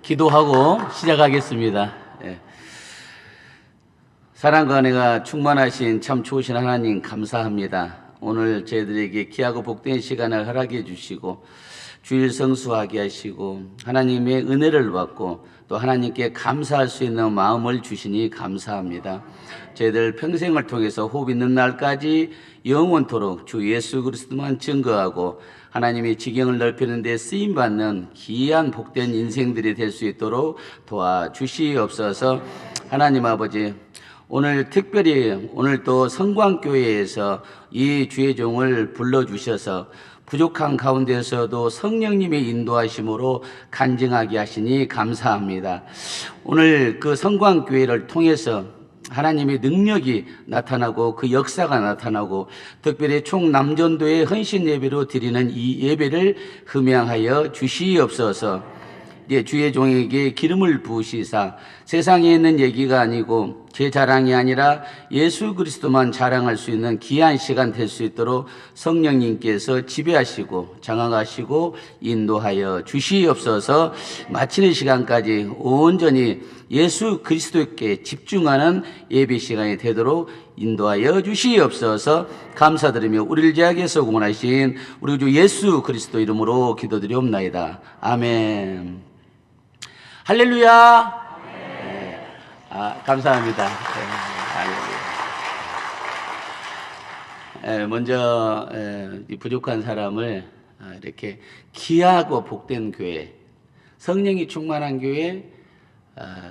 기도하고 시작하겠습니다. 예. 사랑과 은혜가 충만하신 참 좋으신 하나님 감사합니다. 오늘 저희들에게 귀하고 복된 시간을 허락해 주시고 주일 성수하게 하시고 하나님의 은혜를 받고 또 하나님께 감사할 수 있는 마음을 주시니 감사합니다. 저희들 평생을 통해서 호흡 있는 날까지 영원토록 주 예수 그리스도만 증거하고 하나님의 지경을 넓히는 데 쓰임받는 귀한 복된 인생들이 될 수 있도록 도와주시옵소서. 하나님 아버지, 오늘 특별히 오늘 또 성광교회에서 이 주의 종을 불러주셔서 부족한 가운데서도 성령님의 인도하심으로 간증하게 하시니 감사합니다. 오늘 그 성광교회를 통해서 하나님의 능력이 나타나고 그 역사가 나타나고 특별히 총남전도의 헌신 예배로 드리는 이 예배를 흠양하여 주시옵소서. 주의 종에게 기름을 부으시사 세상에 있는 얘기가 아니고 제 자랑이 아니라 예수 그리스도만 자랑할 수 있는 귀한 시간 될 수 있도록 성령님께서 지배하시고 장악하시고 인도하여 주시옵소서. 마치는 시간까지 온전히 예수 그리스도께 집중하는 예배 시간이 되도록 인도하여 주시옵소서. 감사드리며 우리를 제약에서 구원하신 우리 주 예수 그리스도 이름으로 기도드리옵나이다. 아멘. 할렐루야. 네. 감사합니다. 네. 먼저 이 부족한 사람을 이렇게 귀하고 복된 교회, 성령이 충만한 교회,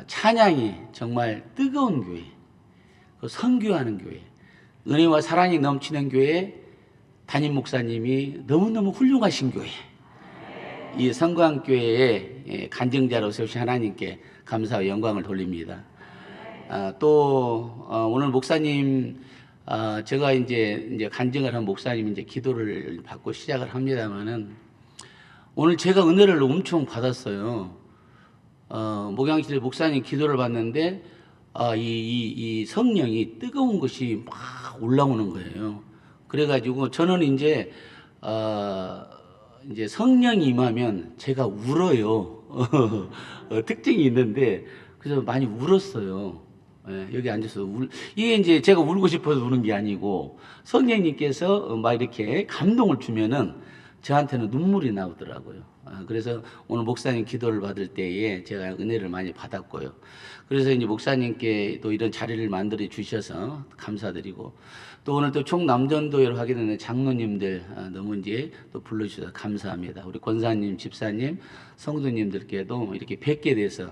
찬양이 정말 뜨거운 교회, 선교하는 교회, 은혜와 사랑이 넘치는 교회, 담임 목사님이 너무너무 훌륭하신 교회, 이 성광교회의 간증자로 세우신 하나님께 감사와 영광을 돌립니다. 또 오늘 목사님, 제가 이제 간증을 한 목사님 이제 기도를 받고 시작을 합니다만은 오늘 제가 은혜를 엄청 받았어요. 목양실에 목사님 기도를 받는데 이 성령이 뜨거운 것이 막 올라오는 거예요. 그래가지고 저는 이제 성령이 임하면 제가 울어요. 특징이 있는데 그래서 많이 울었어요. 여기 앉아서 이게 이제 제가 울고 싶어서 우는 게 아니고 성령님께서 막 이렇게 감동을 주면은 저한테는 눈물이 나오더라고요. 그래서 오늘 목사님 기도를 받을 때에 제가 은혜를 많이 받았고요. 그래서 이제 목사님께 또 이런 자리를 만들어 주셔서 감사드리고 또 오늘 또 총남전도회를 하게 되는 장로님들 너무 이제 또 불러주셔서 감사합니다. 우리 권사님, 집사님, 성도님들께도 이렇게 뵙게 돼서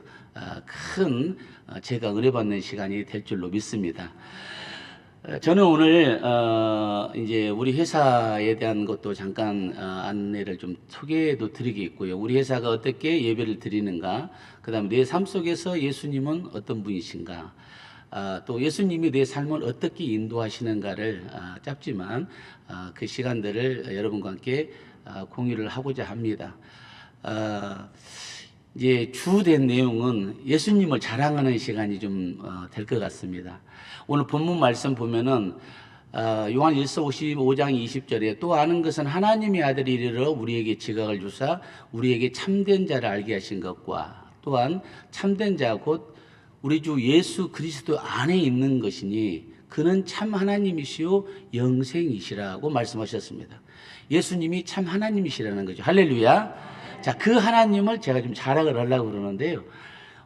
큰 제가 은혜 받는 시간이 될 줄로 믿습니다. 저는 오늘 이제 우리 회사에 대한 것도 잠깐 안내를 좀 소개도 드리겠고요. 우리 회사가 어떻게 예배를 드리는가, 그다음에 내 삶 속에서 예수님은 어떤 분이신가, 또 예수님이 내 삶을 어떻게 인도하시는가를 짧지만 그 시간들을 여러분과 함께 공유를 하고자 합니다. 이제 주된 내용은 예수님을 자랑하는 시간이 좀 될 것 같습니다. 오늘 본문 말씀 보면은 요한 1서 55장 20절에 또 아는 것은 하나님의 아들이 이르러 우리에게 지각을 주사 우리에게 참된 자를 알게 하신 것과 또한 참된 자 곧 우리 주 예수 그리스도 안에 있는 것이니 그는 참 하나님이시요 영생이시라고 말씀하셨습니다. 예수님이 참 하나님이시라는 거죠. 할렐루야. 자, 그 하나님을 제가 좀 자랑을 하려고 그러는데요.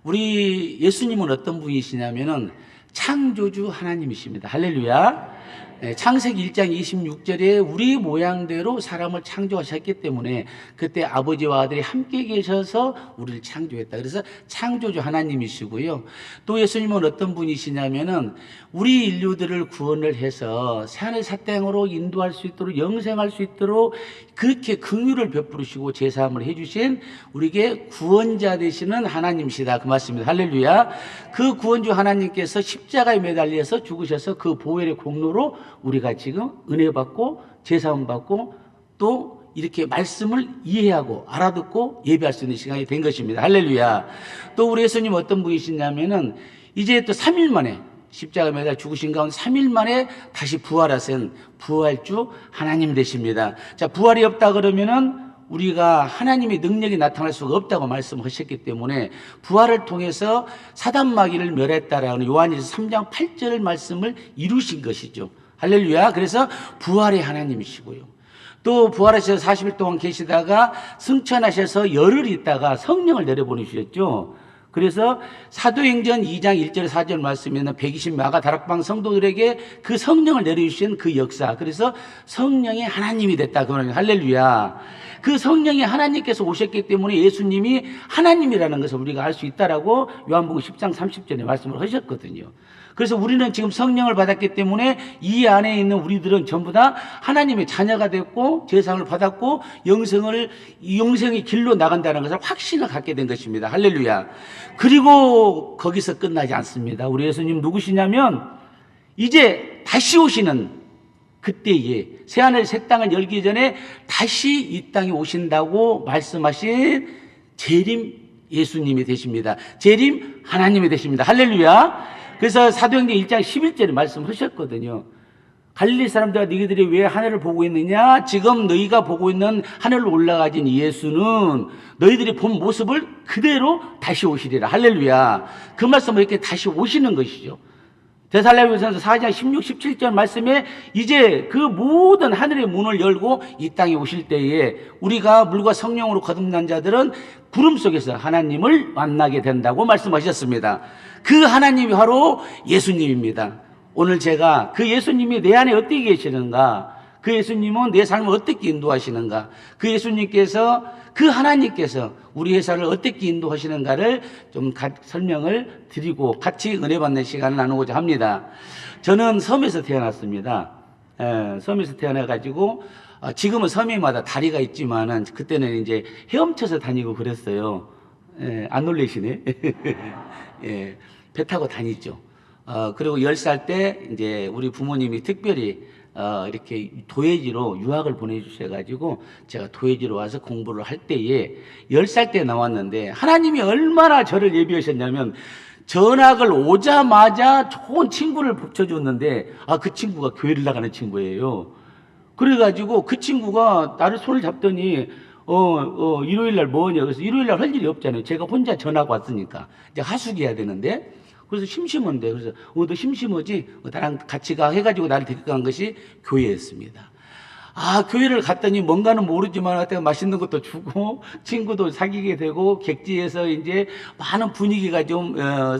우리 예수님은 어떤 분이시냐면은 창조주 하나님이십니다. 할렐루야. 창세기 1장 26절에 우리 모양대로 사람을 창조하셨기 때문에 그때 아버지와 아들이 함께 계셔서 우리를 창조했다. 그래서 창조주 하나님이시고요. 또 예수님은 어떤 분이시냐면은 우리 인류들을 구원을 해서 새하늘 새 땅으로 인도할 수 있도록 영생할 수 있도록 그렇게 긍휼을 베푸시고 제사함을 해주신 우리에게 구원자 되시는 하나님이시다. 그 말씀입니다. 할렐루야. 그 구원주 하나님께서 십자가에 매달려서 죽으셔서 그 보혈의 공로로 우리가 지금 은혜 받고 제사함 받고 또 이렇게 말씀을 이해하고 알아듣고 예배할 수 있는 시간이 된 것입니다. 할렐루야. 또 우리 예수님 어떤 분이시냐면은 이제 또 3일 만에 십자가 매달 죽으신 가운데 3일 만에 다시 부활하신 부활주 하나님 되십니다. 자, 부활이 없다 그러면은 우리가 하나님의 능력이 나타날 수가 없다고 말씀하셨기 때문에 부활을 통해서 사단마귀를 멸했다라는 요한일서 3장 8절 말씀을 이루신 것이죠. 할렐루야. 그래서 부활의 하나님이시고요. 또 부활하셔서 40일 동안 계시다가 승천하셔서 열흘 있다가 성령을 내려보내주셨죠. 그래서 사도행전 2장 1절 4절 말씀에는 120마가 다락방 성도들에게 그 성령을 내려주신 그 역사. 그래서 성령이 하나님이 됐다. 그 말입니다. 할렐루야. 그 성령이 하나님께서 오셨기 때문에 예수님이 하나님이라는 것을 우리가 알 수 있다라고 요한복음 10장 30절에 말씀을 하셨거든요. 그래서 우리는 지금 성령을 받았기 때문에 이 안에 있는 우리들은 전부 다 하나님의 자녀가 됐고 제사를 받았고 영생의 길로 나간다는 것을 확신을 갖게 된 것입니다. 할렐루야. 그리고 거기서 끝나지 않습니다. 우리 예수님 누구시냐면 이제 다시 오시는 그때에 새하늘 새 땅을 열기 전에 다시 이 땅에 오신다고 말씀하신 재림 예수님이 되십니다. 재림 하나님이 되십니다. 할렐루야. 그래서 사도행전 1장 11절에 말씀하셨거든요. 갈릴리 사람들아 너희들이 왜 하늘을 보고 있느냐? 지금 너희가 보고 있는 하늘로 올라가진 예수는 너희들이 본 모습을 그대로 다시 오시리라. 할렐루야. 그 말씀을 이렇게 다시 오시는 것이죠. 데살로니가전서 4장 16, 17절 말씀에 이제 그 모든 하늘의 문을 열고 이 땅에 오실 때에 우리가 물과 성령으로 거듭난 자들은 구름 속에서 하나님을 만나게 된다고 말씀하셨습니다. 그 하나님이 바로 예수님입니다. 오늘 제가 그 예수님이 내 안에 어떻게 계시는가, 그 예수님은 내 삶을 어떻게 인도하시는가, 그 예수님께서 그 하나님께서 우리 회사를 어떻게 인도하시는가를 좀 설명을 드리고 같이 은혜 받는 시간을 나누고자 합니다. 저는 섬에서 태어났습니다. 섬에서 태어나가지고 지금은 섬에마다 다리가 있지만은 그때는 이제 헤엄쳐서 다니고 그랬어요. 안 놀라시네. 예, 배 타고 다니죠. 그리고 10살 때 이제 우리 부모님이 특별히 이렇게 도예지로 유학을 보내주셔가지고 제가 도예지로 와서 공부를 할 때에 10살 때 나왔는데 하나님이 얼마나 저를 예비하셨냐면 전학을 오자마자 좋은 친구를 붙여줬는데 그 친구가 교회를 나가는 친구예요. 그래가지고 그 친구가 나를 손을 잡더니 일요일날 뭐냐 그래서 일요일날 할 일이 없잖아요. 제가 혼자 전학 왔으니까 이제 하숙 해야 되는데 그래서 심심한데 그래서 너 심심하지? 나랑 같이 가 해가지고 나를 데리고 간 것이 교회였습니다. 교회를 갔더니 뭔가는 모르지만 그때 맛있는 것도 주고 친구도 사귀게 되고 객지에서 이제 많은 분위기가 좀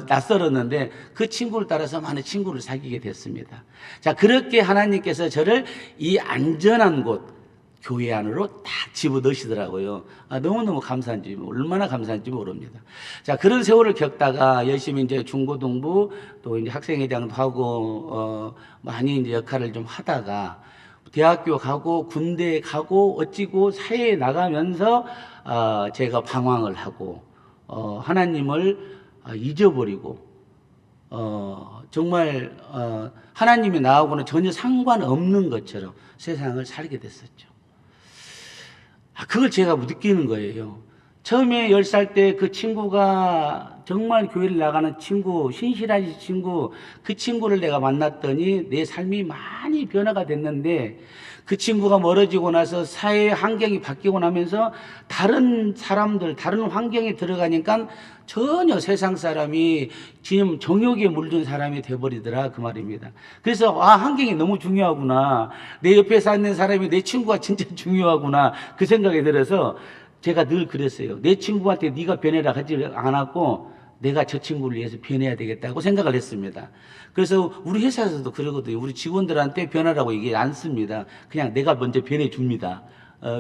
낯설었는데 그 친구를 따라서 많은 친구를 사귀게 됐습니다. 자, 그렇게 하나님께서 저를 이 안전한 곳 교회 안으로 딱 집어넣으시더라고요. 너무너무 감사한지, 얼마나 감사한지 모릅니다. 자, 그런 세월을 겪다가 열심히 이제 중고등부 또 이제 학생회장도 하고, 많이 이제 역할을 좀 하다가 대학교 가고 군대에 가고 어찌고 사회에 나가면서, 제가 방황을 하고, 하나님을 잊어버리고, 정말, 하나님이 나하고는 전혀 상관없는 것처럼 세상을 살게 됐었죠. 그걸 제가 느끼는 거예요. 처음에 10살 때 그 친구가 정말 교회를 나가는 친구, 신실한 친구, 그 친구를 내가 만났더니 내 삶이 많이 변화가 됐는데 그 친구가 멀어지고 나서 사회 환경이 바뀌고 나면서 다른 사람들, 다른 환경에 들어가니까 전혀 세상 사람이 지금 정욕에 물든 사람이 돼버리더라 그 말입니다. 그래서 환경이 너무 중요하구나. 내 옆에 사는 사람이 내 친구가 진짜 중요하구나 그 생각이 들어서 제가 늘 그랬어요. 내 친구한테 네가 변해라 하지 않았고 내가 저 친구를 위해서 변해야 되겠다고 생각을 했습니다. 그래서 우리 회사에서도 그러거든요. 우리 직원들한테 변하라고 얘기 안 씁니다. 그냥 내가 먼저 변해줍니다.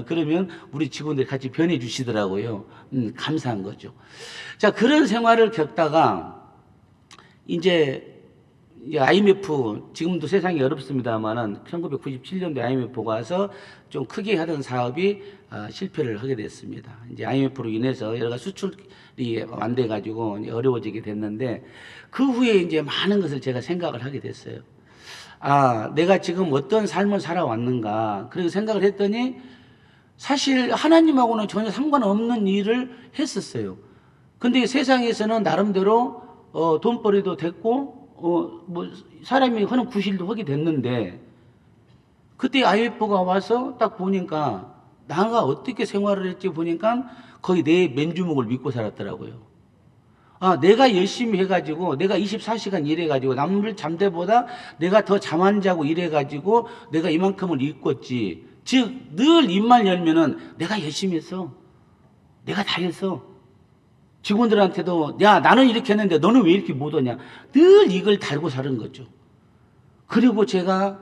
그러면 우리 직원들이 같이 변해 주시더라고요. 감사한 거죠. 자, 그런 생활을 겪다가 이제 IMF, 지금도 세상이 어렵습니다만은 1997년도에 IMF가 와서 좀 크게 하던 사업이 실패를 하게 됐습니다. 이제 IMF로 인해서 여러 가지 수출이 안 돼가지고 어려워지게 됐는데 그 후에 이제 많은 것을 제가 생각을 하게 됐어요. 내가 지금 어떤 삶을 살아왔는가. 그리고 생각을 했더니 사실 하나님하고는 전혀 상관없는 일을 했었어요. 근데 세상에서는 나름대로 돈벌이도 됐고 사람이 하는 구실도 하게 됐는데 그때 IMF가 와서 딱 보니까 나가 어떻게 생활을 했지 보니까 거의 내 맨주먹을 믿고 살았더라고요. 내가 열심히 해가지고, 내가 24시간 일해가지고, 남들 잠대보다 내가 더 잠 안 자고 일해가지고, 내가 이만큼을 이뤘지. 즉, 늘 입만 열면은 내가 열심히 했어. 내가 다 했어. 직원들한테도, 야, 나는 이렇게 했는데 너는 왜 이렇게 못 오냐. 늘 이걸 달고 사는 거죠. 그리고 제가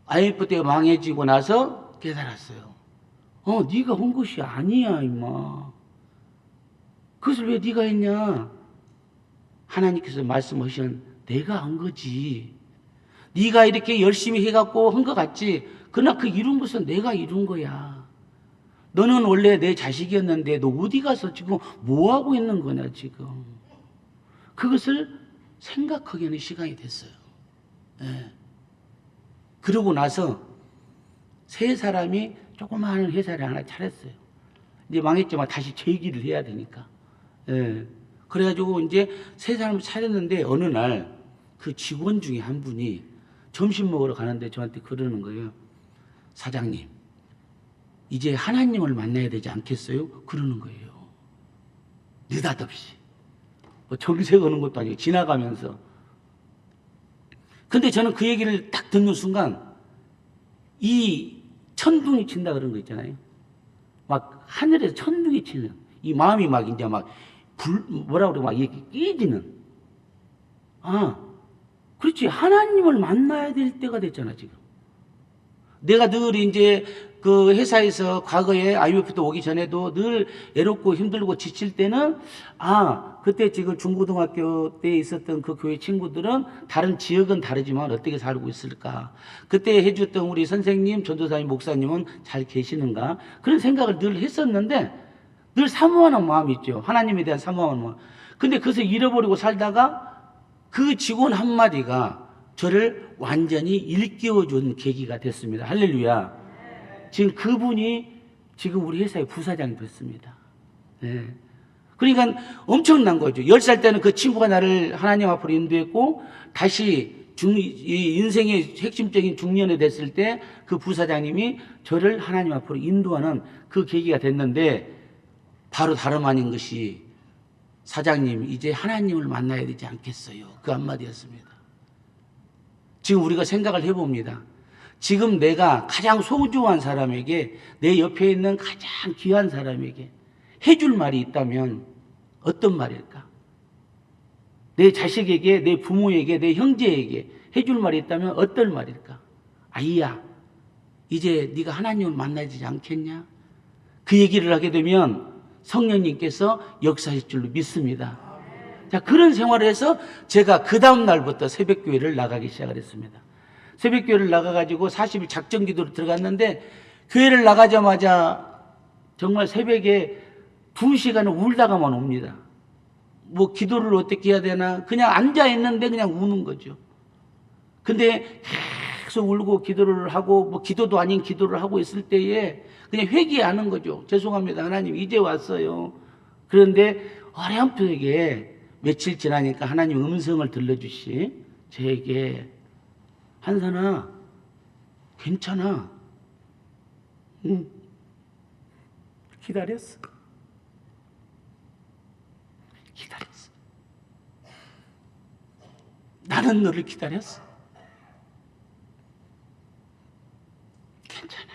IMF 때 망해지고 나서 깨달았어요. 네가 한 것이 아니야, 임마. 그것을 왜 네가 했냐? 하나님께서 말씀하신 내가 한 거지. 네가 이렇게 열심히 해갖고 한 것 같지. 그러나 그 이룬 것은 내가 이룬 거야. 너는 원래 내 자식이었는데 너 어디 가서 지금 뭐 하고 있는 거냐 지금. 그것을 생각하게 하는 시간이 됐어요. 예. 그러고 나서 세 사람이 조그마한 회사를 하나 차렸어요. 이제 망했지만 다시 재기를 해야 되니까. 예. 그래가지고 이제 세 사람을 차렸는데 어느 날 그 직원 중에 한 분이 점심 먹으러 가는데 저한테 그러는 거예요. 사장님, 이제 하나님을 만나야 되지 않겠어요? 그러는 거예요. 느닷없이. 뭐 정색하는 것도 아니고 지나가면서. 근데 저는 그 얘기를 딱 듣는 순간 이 천둥이 친다 그런 거 있잖아요. 막 하늘에서 천둥이 치는 이 마음이 막 이제 막 뭐라 그래 막 이렇게 깨지는. 그렇지. 하나님을 만나야 될 때가 됐잖아 지금. 내가 늘 이제 그 회사에서 과거에 IMF 오기 전에도 늘 애롭고 힘들고 지칠 때는 그때 지금 중고등학교 때 있었던 그 교회 친구들은 다른 지역은 다르지만 어떻게 살고 있을까? 그때 해줬던 우리 선생님, 전도사님, 목사님은 잘 계시는가? 그런 생각을 늘 했었는데 늘 사모하는 마음이 있죠. 하나님에 대한 사모하는 마음. 근데 그것을 잃어버리고 살다가 그 직원 한마디가 저를 완전히 일깨워준 계기가 됐습니다. 할렐루야. 지금 그분이 지금 우리 회사의 부사장이 됐습니다. 네. 그러니까 엄청난 거죠. 10살 때는 그 친구가 나를 하나님 앞으로 인도했고 다시 인생의 핵심적인 중년에 됐을 때 그 부사장님이 저를 하나님 앞으로 인도하는 그 계기가 됐는데 바로 다름 아닌 것이 사장님 이제 하나님을 만나야 되지 않겠어요. 그 한마디였습니다. 지금 우리가 생각을 해봅니다. 지금 내가 가장 소중한 사람에게 내 옆에 있는 가장 귀한 사람에게 해줄 말이 있다면 어떤 말일까? 내 자식에게, 내 부모에게, 내 형제에게 해줄 말이 있다면 어떤 말일까? 아이야, 이제 네가 하나님을 만나야 되지 않겠냐? 그 얘기를 하게 되면 성령님께서 역사하실 줄로 믿습니다. 자, 그런 생활을 해서 제가 그 다음 날부터 새벽교회를 나가기 시작을 했습니다. 새벽교회를 나가가지고 40일 작정기도로 들어갔는데 교회를 나가자마자 정말 새벽에 2시간을 울다가만 옵니다. 뭐 기도를 어떻게 해야 되나 그냥 앉아있는데 그냥 우는 거죠. 근데 계속 울고 기도를 하고 뭐 기도도 아닌 기도를 하고 있을 때에 그냥 회개하는 거죠. 죄송합니다. 하나님 이제 왔어요. 그런데 어렴풋하게 며칠 지나니까 하나님 음성을 들려주시 저에게 한산아 괜찮아. 기다렸어. 나는 너를 기다렸어. 괜찮아.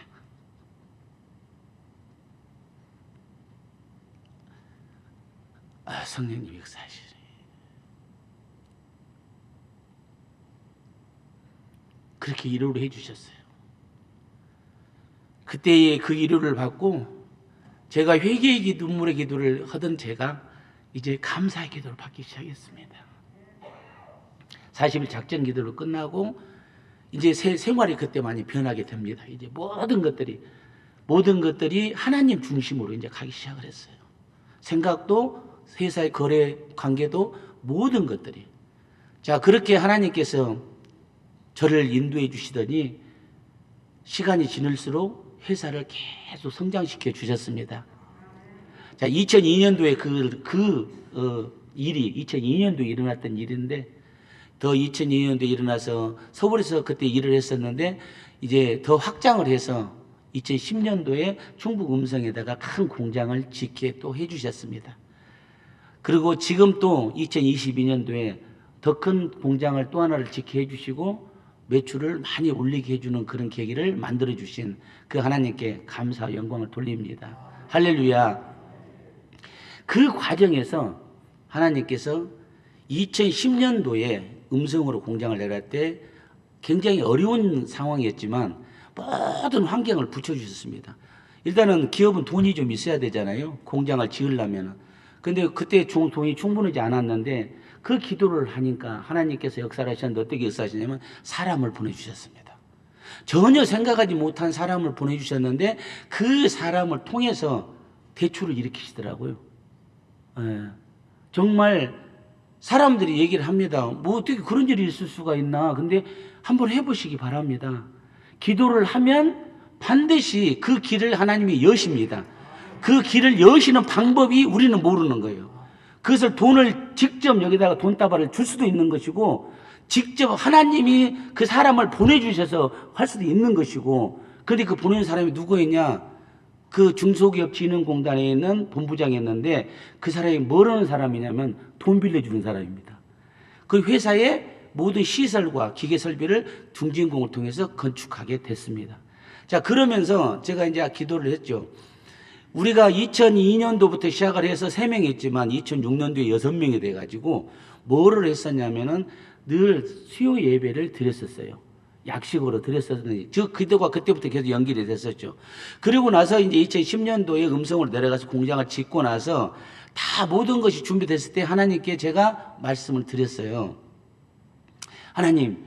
성령님 역사하시니. 그렇게 위로를 해주셨어요. 그때의 그 위로를 받고 제가 회개의 기도, 눈물의 기도를 하던 제가 이제 감사의 기도를 받기 시작했습니다. 40일 작전 기도를 끝나고 이제 생활이 그때 많이 변하게 됩니다. 이제 모든 것들이 하나님 중심으로 이제 가기 시작을 했어요. 생각도 회사의 거래 관계도 모든 것들이. 자, 그렇게 하나님께서 저를 인도해 주시더니 시간이 지날수록 회사를 계속 성장시켜 주셨습니다. 자, 2002년도에 일이 2002년도에 일어났던 일인데 더 2002년도에 일어나서 서울에서 그때 일을 했었는데 이제 더 확장을 해서 2010년도에 충북 음성에다가 큰 공장을 짓게 또 해주셨습니다. 그리고 지금 또 2022년도에 더 큰 공장을 또 하나를 짓게 해주시고 매출을 많이 올리게 해주는 그런 계기를 만들어주신 그 하나님께 감사와 영광을 돌립니다. 할렐루야. 그 과정에서 하나님께서 2010년도에 음성으로 공장을 내릴 때 굉장히 어려운 상황이었지만 모든 환경을 붙여주셨습니다. 일단은 기업은 돈이 좀 있어야 되잖아요. 공장을 지으려면. 근데 그때 돈이 충분하지 않았는데 그 기도를 하니까 하나님께서 역사를 하셨는데 어떻게 역사하시냐면 사람을 보내주셨습니다. 전혀 생각하지 못한 사람을 보내주셨는데 그 사람을 통해서 대출을 일으키시더라고요. 예. 정말 사람들이 얘기를 합니다. 뭐 어떻게 그런 일이 있을 수가 있나. 근데 한번 해보시기 바랍니다. 기도를 하면 반드시 그 길을 하나님이 여십니다. 그 길을 여시는 방법이 우리는 모르는 거예요. 그것을 돈을 직접 여기다가 돈다발을 줄 수도 있는 것이고 직접 하나님이 그 사람을 보내주셔서 할 수도 있는 것이고 그런데 그 보내는 사람이 누구였냐? 그 중소기업진흥공단에 있는 본부장이었는데 그 사람이 뭐라는 사람이냐면 돈 빌려주는 사람입니다. 그 회사의 모든 시설과 기계 설비를 중진공을 통해서 건축하게 됐습니다. 자, 그러면서 제가 이제 기도를 했죠. 우리가 2002년도부터 시작을 해서 3명 했지만 2006년도에 6명이 돼가지고 뭐를 했었냐면은 늘 수요 예배를 드렸었어요. 약식으로 드렸었는데 즉 기도가 그때부터 계속 연결이 됐었죠. 그리고 나서 이제 2010년도에 음성으로 내려가서 공장을 짓고 나서 다 모든 것이 준비됐을 때 하나님께 제가 말씀을 드렸어요. 하나님,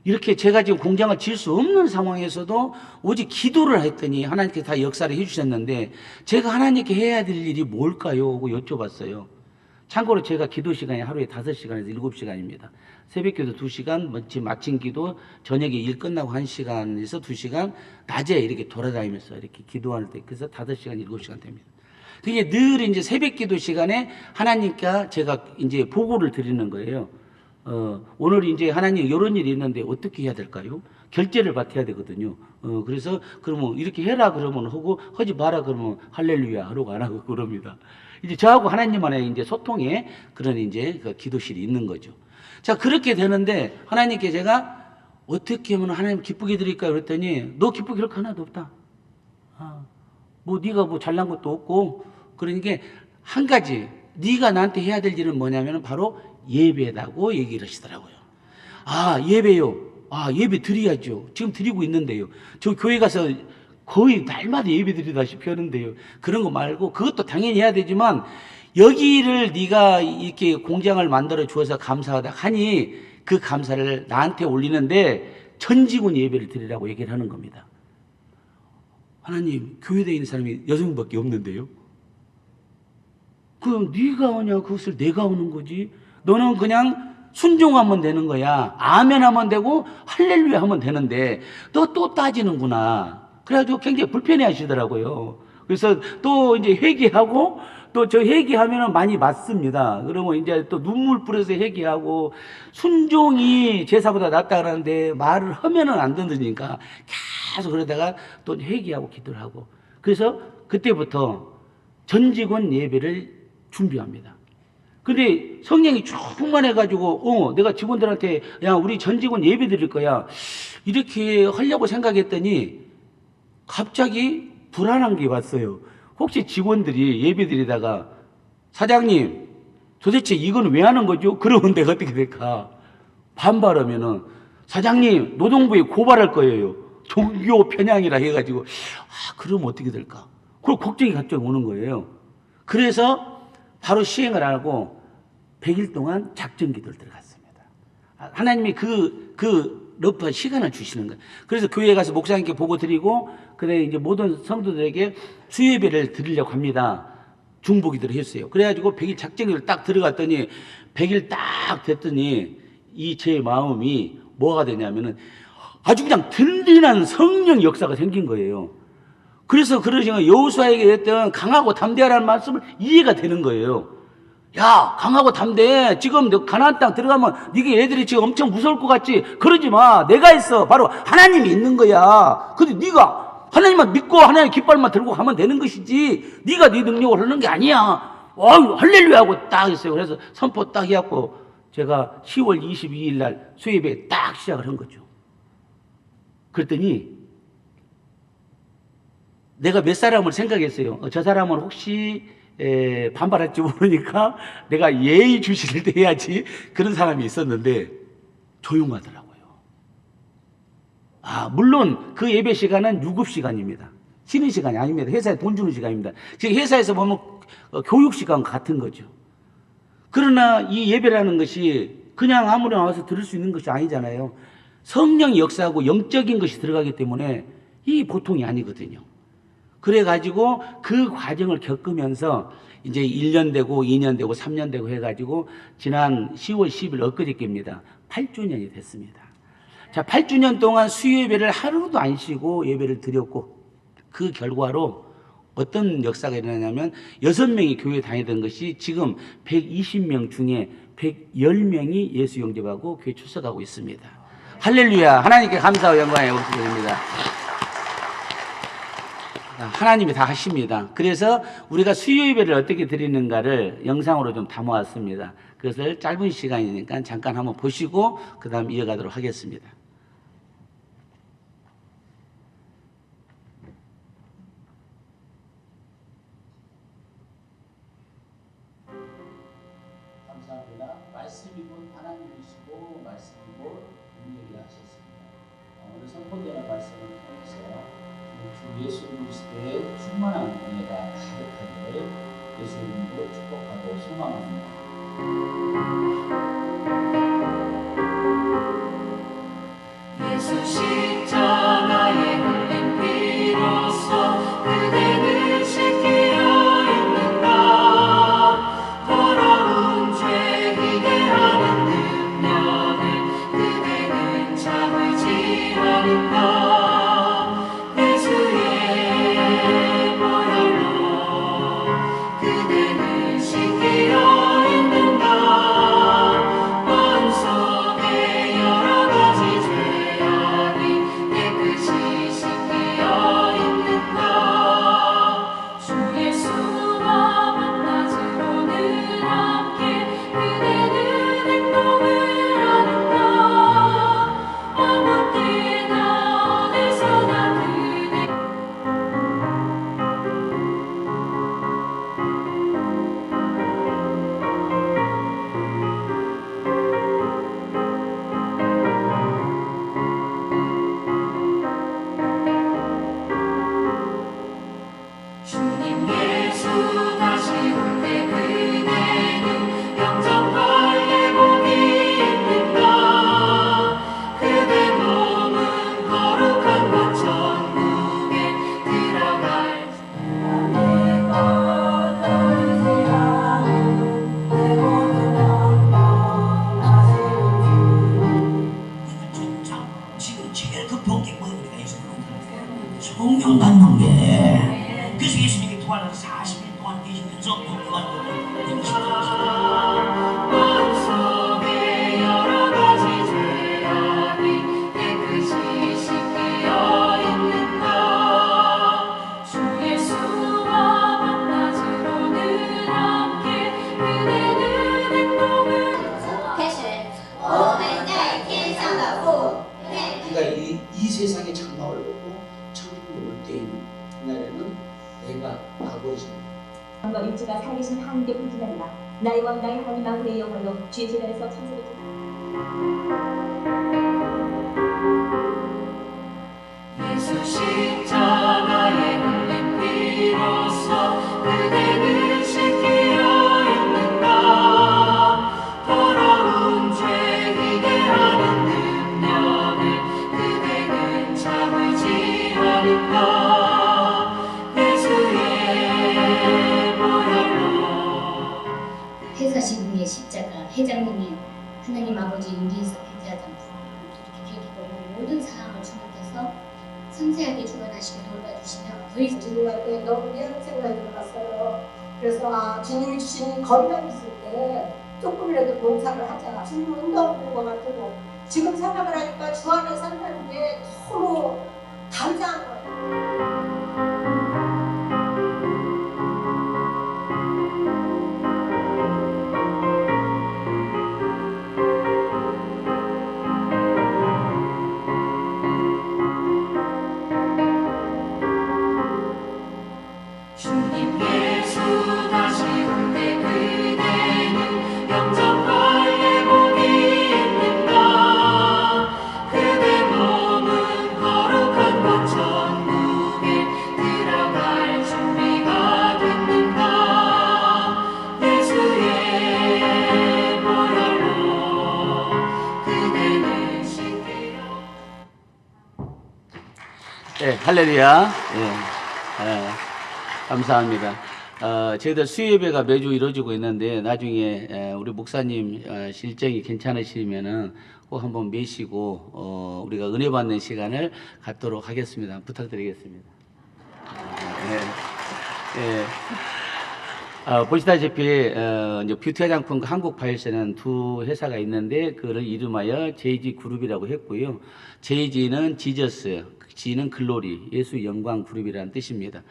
이렇게 제가 지금 공장을 지을 수 없는 상황에서도 오직 기도를 했더니 하나님께 다 역사를 해주셨는데 제가 하나님께 해야 될 일이 뭘까요? 하고 여쭤봤어요. 참고로 제가 기도 시간이 하루에 5시간에서 7시간입니다. 새벽기도 2시간, 지금 마친 기도, 저녁에 일 끝나고 1시간에서 2시간, 낮에 이렇게 돌아다니면서 이렇게 기도할 때, 그래서 5시간, 7시간 됩니다. 그게 늘 이제 새벽기도 시간에 하나님께 제가 이제 보고를 드리는 거예요. 오늘 이제 하나님 이런 일이 있는데 어떻게 해야 될까요? 결제를 받아야 되거든요. 그래서 그러면 이렇게 해라 그러면 하고 하지 마라 그러면 할렐루야 하라고 안 하고 그럽니다. 이제 저하고 하나님만의 이제 소통에 그런 이제 그 기도실이 있는 거죠. 자, 그렇게 되는데 하나님께 제가 어떻게 하면 하나님 기쁘게 드릴까요? 그랬더니 너 기쁘게 할 거 하나도 없다. 뭐 네가 뭐 잘난 것도 없고 그러니까 한 가지 네가 나한테 해야 될 일은 뭐냐면 바로 예배라고 얘기를 하시더라고요. 아, 예배요. 아, 예배 드려야죠. 지금 드리고 있는데요. 저 교회 가서 거의 날마다 예배 드리다시피 하는데요. 그런 거 말고 그것도 당연히 해야 되지만 여기를 네가 이렇게 공장을 만들어 주어서 감사하다 하니 그 감사를 나한테 올리는데 전직원 예배를 드리라고 얘기를 하는 겁니다. 하나님, 교회에 있는 사람이 여성밖에 없는데요. 그럼 네가 오냐? 그것을 내가 오는 거지. 너는 그냥 순종하면 되는 거야. 아멘 하면 되고 할렐루야 하면 되는데 너 또 따지는구나. 그래가지고 굉장히 불편해 하시더라고요. 그래서 또 이제 회개하고 또 저 회개하면은 많이 맞습니다. 그러면 이제 또 눈물 뿌려서 회개하고 순종이 제사보다 낫다 그러는데 말을 하면은 안 듣으니까 계속 그러다가 또 회개하고 기도를 하고 그래서 그때부터 전직원 예배를 준비합니다. 근데 성령이 충만해가지고, 내가 직원들한테, 야, 우리 전 직원 예배 드릴 거야. 이렇게 하려고 생각했더니, 갑자기 불안한 게 왔어요. 혹시 직원들이 예배 드리다가, 사장님, 도대체 이건 왜 하는 거죠? 그러면 내가 어떻게 될까? 반발하면은, 사장님, 노동부에 고발할 거예요. 종교 편향이라 해가지고, 그러면 어떻게 될까? 그걸 걱정이 갑자기 오는 거예요. 그래서 바로 시행을 하고, 100일 동안 작전 기도를 들어갔습니다. 하나님이 러프한 시간을 주시는 거예요. 그래서 교회에 가서 목사님께 보고 드리고, 그래 이제 모든 성도들에게 수예배를 드리려고 합니다. 중보기도를 했어요. 그래가지고 100일 작전 기도를 딱 들어갔더니, 100일 딱 됐더니, 이 제 마음이 뭐가 되냐면은 아주 그냥 든든한 성령 역사가 생긴 거예요. 그래서 그러시면 여호수아에게 했던 강하고 담대하라는 말씀을 이해가 되는 거예요. 야, 강하고 담대해. 지금 너 가나안 땅 들어가면 네가 애들이 지금 엄청 무서울 것 같지? 그러지 마. 내가 있어. 바로 하나님이 있는 거야. 근데 네가 하나님만 믿고 하나님의 깃발만 들고 가면 되는 것이지 네가 네 능력으로 하는 게 아니야. 할렐루야 하고 딱 했어요. 그래서 선포 딱 해갖고 제가 10월 22일 날 수예배 딱 시작을 한 거죠. 그랬더니 내가 몇 사람을 생각했어요. 저 사람은 혹시 반발할지 모르니까 내가 예의 주시를 해야지, 그런 사람이 있었는데 조용하더라고요. 물론 그 예배 시간은 유급 시간입니다. 쉬는 시간이 아닙니다. 회사에 돈 주는 시간입니다. 지금 회사에서 보면 교육 시간 같은 거죠. 그러나 이 예배라는 것이 그냥 아무나 와서 들을 수 있는 것이 아니잖아요. 성령이 역사하고 영적인 것이 들어가기 때문에 이 보통이 아니거든요. 그래가지고 그 과정을 겪으면서 이제 1년 되고 2년 되고 3년 되고 해가지고 지난 10월 10일 엊그저께입니다. 8주년이 됐습니다. 자, 8주년 동안 수요예배를 하루도 안 쉬고 예배를 드렸고, 그 결과로 어떤 역사가 일어나냐면 6명이 교회에 다니던 것이 지금 120명 중에 110명이 예수 영접하고 교회 출석하고 있습니다. 할렐루야. 하나님께 감사와 영광의 목소리입니다. 하나님이 다 하십니다. 그래서 우리가 수요예배를 어떻게 드리는가를 영상으로 좀 담아왔습니다. 그것을 짧은 시간이니까 잠깐 한번 보시고 그 다음 이어가도록 하겠습니다. 감사합니다. 말씀이고 하나님이시고 말씀이고 능력이 하셨습니다. 오늘 선포되는 말씀을 통해서 주 예수 그리스도의 충만한 은혜가 가득하기를 예수 이름으로 축복하고 소망합니다. 예수 십자가에 흘린 피로써 그대를 씻기려 했는가. 더러운 죄이게 하는 능력을 그대는 참을지 않는가. 예수의 보혈로 그대는 씻기려 했는가. 마음속에 여러 가지 죄악이 깨끗이 씻기려 있는가. 주 예수와 만나지로는 함께 그대는 행동을 하는가. 아무 때나 어디서나 그대 주님 예수 다시 올 때 그대는 영접할 예복이 있는가. 그대 몸은 거룩한 것 천국에 들어갈 내가 떨지 않은 내 모든 진짜 지금 제일 급한 게 뭐예요? 우리가 예수님을 성령 받는 게. 그래서 예수님이 부활해서 40일 동안 계시면서 복음하는 거를 인식하셨어요. 마음속에 여러 가지 죄악이 깨끗이 씻기려 있는가. 주 예수와 만나지로는 함께 그대는 행동을 开始，我们在天上的父。 그러니까 이 세상의 장막을 보고 천국에 올 때에는 그날에는 내가 아버지입니다. 너 육지가 살리신 하나님께 불신한다. 나의 왕 나의 하나님 아버지의 영광로 주의 재단에서 천사들이 예수 십자가에 흘린 피로써 그대는 씻기려 했는가. 더러운 죄이게 하는 능력을 그대는 참을지 않는가. 예수의 보혈로 회사신궁의 십자가, 회장님이 하나님 아버지 윤기에서 배제하던 이렇게 기억해보면 모든 사항을 주님께서 섬세하게 주관하시고 돌봐주시며 저희 주님한테 너무 미안한 생각이 들어갔어요. 그래서 주님이 주신 건강 있을 때 조금이라도 봉사를 하자. 주님 운동 보고 같고 지금 생각을 하니까 주 안에 산다는 게 너무 감사한 거예요. 예, 할렐루야. 감사합니다. 저희들 수요예배가 매주 이루어지고 있는데 나중에 우리 목사님 실정이 괜찮으시면은 꼭 한번 매시고 우리가 은혜 받는 시간을 갖도록 하겠습니다. 부탁드리겠습니다. 보시다시피 이제 뷰티 화장품 한국 파일스는 두 회사가 있는데 그를 이름하여 JG 그룹이라고 했고요. JG는 지저스, G는 글로리, 예수 영광 그룹이라는 뜻입니다.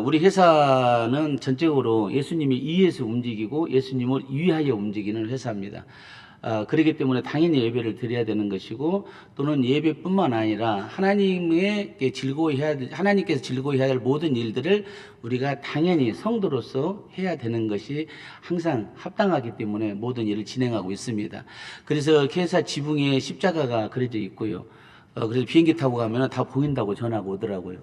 우리 회사는 전적으로 예수님이 위에서 움직이고 예수님을 위하여 움직이는 회사입니다. 그렇기 때문에 당연히 예배를 드려야 되는 것이고 또는 예배뿐만 아니라 하나님께서 즐거워해야 될 모든 일들을 우리가 당연히 성도로서 해야 되는 것이 항상 합당하기 때문에 모든 일을 진행하고 있습니다. 그래서 회사 지붕에 십자가가 그려져 있고요. 그래서 비행기 타고 가면 다 보인다고 전화가 오더라고요.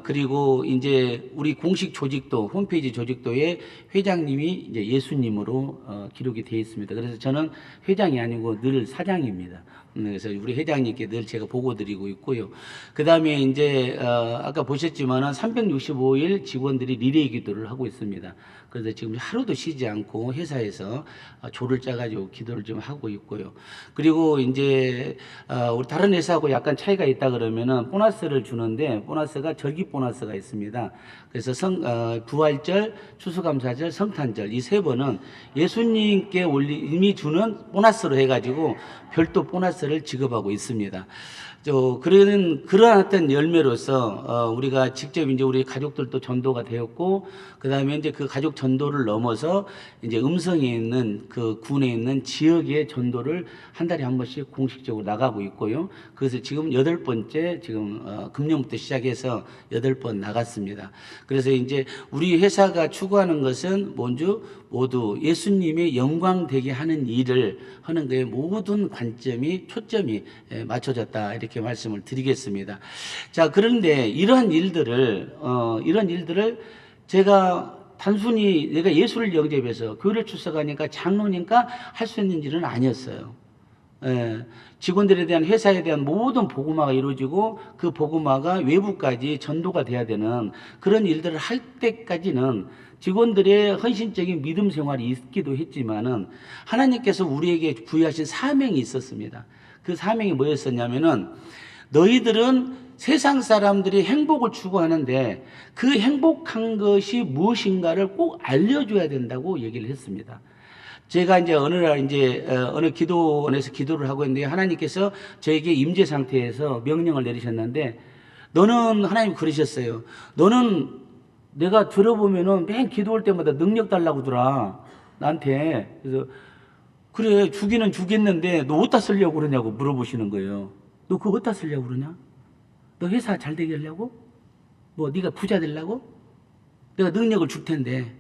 그리고 이제 우리 공식 조직도, 홈페이지 조직도에 회장님이 이제 예수님으로 기록이 되어 있습니다. 그래서 저는 회장이 아니고 늘 사장입니다. 그래서 우리 회장님께 늘 제가 보고드리고 있고요. 그 다음에 이제, 아까 보셨지만은 365일 직원들이 리레이 기도를 하고 있습니다. 그래서 지금 하루도 쉬지 않고 회사에서 조를 짜가지고 기도를 좀 하고 있고요. 그리고 이제, 우리 다른 회사하고 약간 차이가 있다 그러면은 보너스를 주는데 보너스가 절기 보너스가 있습니다. 그래서 부활절, 추수감사절, 성탄절 이 세 번은 예수님께 이미 주는 보너스로 해가지고 별도 보너스를 지급하고 있습니다. 그러한 어떤 열매로서 우리가 직접 이제 우리 가족들도 전도가 되었고 그 다음에 이제 그 가족 전도를 넘어서 이제 음성에 있는 그 군에 있는 지역의 전도를 한 달에 한 번씩 공식적으로 나가고 있고요. 그래서 지금 8번째 지금 금년부터 시작해서 8번 나갔습니다. 그래서 이제 우리 회사가 추구하는 것은 모두 예수님의 영광 되게 하는 일을 하는 것에 모든 관점이 초점이 맞춰졌다 이렇게 말씀을 드리겠습니다. 자, 그런데 이런 일들을 제가 단순히 내가 예수를 영접해서 교회를 출석하니까 장로니까 할 수 있는 일은 아니었어요. 직원들에 대한 회사에 대한 모든 복음화가 이루어지고 그 복음화가 외부까지 전도가 돼야 되는 그런 일들을 할 때까지는 직원들의 헌신적인 믿음 생활이 있기도 했지만은 하나님께서 우리에게 부여하신 사명이 있었습니다. 그 사명이 뭐였었냐면은 너희들은 세상 사람들이 행복을 추구하는데 그 행복한 것이 무엇인가를 꼭 알려줘야 된다고 얘기를 했습니다. 제가 이제 어느 날 어느 기도원에서 기도를 하고 있는데 하나님께서 저에게 임재 상태에서 명령을 내리셨는데 너는 하나님 그러셨어요. 너는 내가 들어보면은 맨 기도할 때마다 능력 달라고 하더라. 나한테. 그래서 그래 주기는 주겠는데 너 어디다 쓰려고 그러냐고 물어보시는 거예요. 너 그거 어디다 쓰려고 그러냐? 너 회사 잘 되게 하려고? 뭐 네가 부자 되려고? 내가 능력을 줄 텐데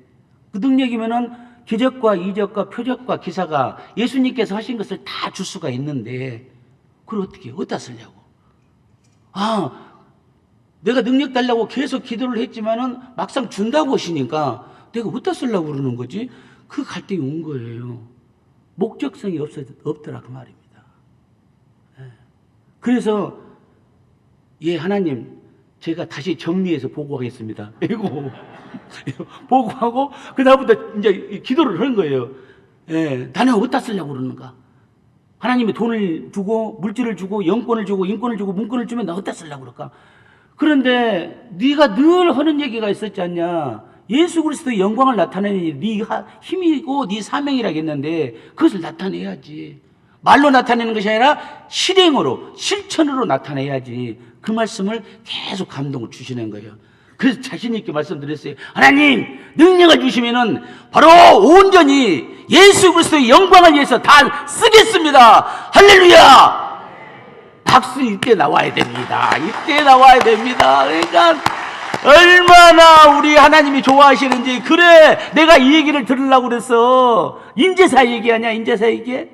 그 능력이면은 기적과 이적과 표적과 기사가 예수님께서 하신 것을 다 줄 수가 있는데 그걸 어디다 쓰려고? 내가 능력 달라고 계속 기도를 했지만은 막상 준다고 하시니까 내가 어디다 쓰려고 그러는 거지? 그 갈등이 온 거예요. 목적성이 없더라 그 말입니다. 그래서 하나님 제가 다시 정리해서 보고하겠습니다. 이거 보고하고 그다음부터 이제 기도를 하는 거예요. 나는 어디다 쓰려고 그러는가? 하나님이 돈을 주고 물질을 주고 영권을 주고 인권을 주고 문권을 주면 나 어디다 쓰려고 그럴까? 그런데 네가 늘 하는 얘기가 있었지 않냐? 예수 그리스도의 영광을 나타내는 일이 네 힘이고 네 사명이라겠는데 그것을 나타내야지. 말로 나타내는 것이 아니라 실행으로 실천으로 나타내야지. 그 말씀을 계속 감동을 주시는 거예요. 그래서 자신 있게 말씀드렸어요. 하나님 능력을 주시면은 바로 온전히 예수 그리스도의 영광을 위해서 다 쓰겠습니다. 할렐루야. 박수 이때 나와야 됩니다. 이때 나와야 됩니다. 그러니까 얼마나 우리 하나님이 좋아하시는지. 그래 내가 이 얘기를 들으려고 그랬어. 인제사 얘기하냐? 인제사 얘기해?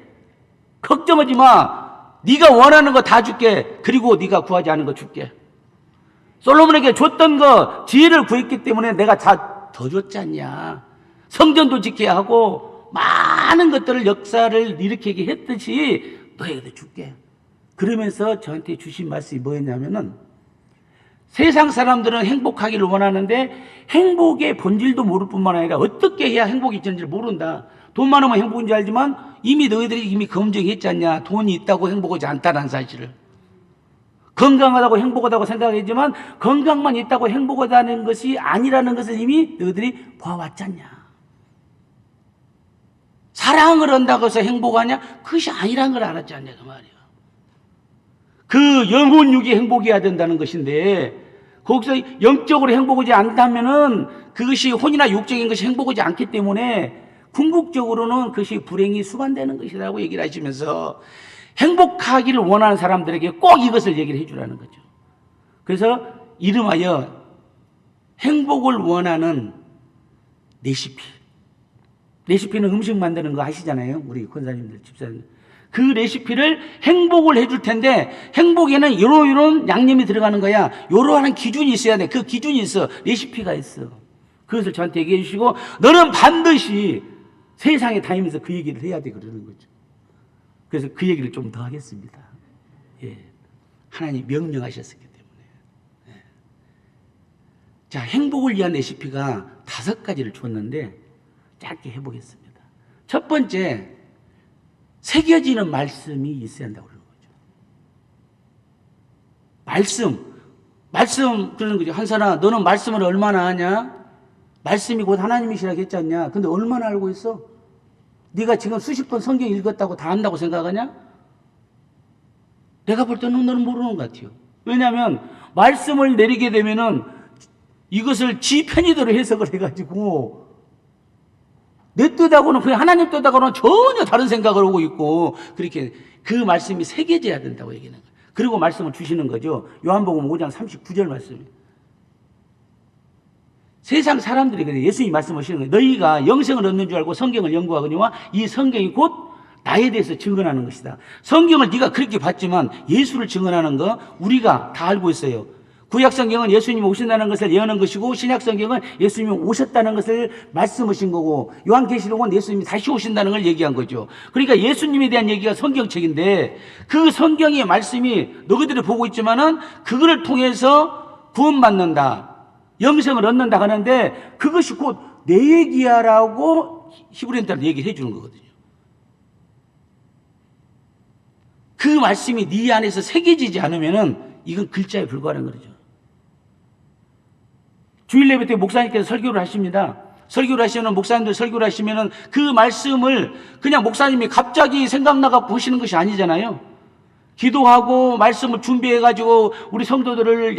걱정하지 마. 네가 원하는 거 다 줄게. 그리고 네가 구하지 않은 거 줄게. 솔로몬에게 줬던 거 지혜를 구했기 때문에 내가 다 더 줬지 않냐. 성전도 지켜야 하고 많은 것들을 역사를 일으키게 했듯이 너에게도 줄게. 그러면서 저한테 주신 말씀이 뭐였냐면은 세상 사람들은 행복하기를 원하는데 행복의 본질도 모를 뿐만 아니라 어떻게 해야 행복이 있는지 모른다. 돈 많으면 행복인 줄 알지만 이미 너희들이 이미 검증했지 않냐. 돈이 있다고 행복하지 않다는 사실을. 건강하다고 행복하다고 생각했지만 건강만 있다고 행복하다는 것이 아니라는 것을 이미 너희들이 봐왔지 않냐. 사랑을 한다고 해서 행복하냐? 그것이 아니라는 걸 알았지 않냐 그 말이야. 그 영혼육이 행복해야 된다는 것인데 거기서 영적으로 행복하지 않다면은 그것이 혼이나 육적인 것이 행복하지 않기 때문에 궁극적으로는 그것이 불행이 수반되는 것이라고 얘기를 하시면서 행복하기를 원하는 사람들에게 꼭 이것을 얘기를 해주라는 거죠. 그래서 이름하여 행복을 원하는 레시피. 레시피는 음식 만드는 거 아시잖아요. 우리 권사님들, 집사님들. 그 레시피를 행복을 해줄 텐데 행복에는 이런 양념이 들어가는 거야. 이러한 기준이 있어야 돼. 그 기준이 있어. 레시피가 있어. 그것을 저한테 얘기해 주시고 너는 반드시 세상에 다니면서 그 얘기를 해야 돼 그러는 거죠. 그래서 그 얘기를 좀 더 하겠습니다. 예. 하나님 명령하셨기 때문에. 예. 자, 행복을 위한 레시피가 5가지를 줬는데 짧게 해보겠습니다. 첫 번째, 새겨지는 말씀이 있어야 한다고 그러는 거죠. 말씀 그러는 거죠. 한사나 너는 말씀을 얼마나 아냐? 말씀이 곧 하나님이시라고 했지 않냐? 근데 얼마나 알고 있어? 네가 지금 수십 번 성경 읽었다고 다 안다고 생각하냐? 내가 볼 때는 너는 모르는 것 같아요. 왜냐하면 말씀을 내리게 되면은 이것을 지 편의대로 해석을 해가지고 내 뜻하고는 그냥 하나님 뜻하고는 전혀 다른 생각을 하고 있고 그렇게 그 말씀이 새겨져야 된다고 얘기하는 거예요. 그리고 말씀을 주시는 거죠. 요한복음 5장 39절 말씀이에요. 세상 사람들이 그래 예수님이 말씀하시는 거예요. 너희가 영생을 얻는 줄 알고 성경을 연구하거니와 이 성경이 곧 나에 대해서 증언하는 것이다. 성경을 네가 그렇게 봤지만 예수를 증언하는 거 우리가 다 알고 있어요. 구약성경은 예수님이 오신다는 것을 예언한 것이고 신약성경은 예수님이 오셨다는 것을 말씀하신 거고 요한계시록은 예수님이 다시 오신다는 걸 얘기한 거죠. 그러니까 예수님에 대한 얘기가 성경책인데 그 성경의 말씀이 너희들이 보고 있지만은 그거를 통해서 구원받는다. 영생을 얻는다 하는데 그것이 곧 내 얘기야라고 히브리인들한테 얘기를 해주는 거거든요. 그 말씀이 네 안에서 새겨지지 않으면은 이건 글자에 불과한 거죠. 주일 예배 때 목사님께서 설교를 하십니다. 설교를 하시면 목사님들 설교를 하시면은 그 말씀을 그냥 목사님이 갑자기 생각나가 보시는 것이 아니잖아요. 기도하고 말씀을 준비해가지고 우리 성도들을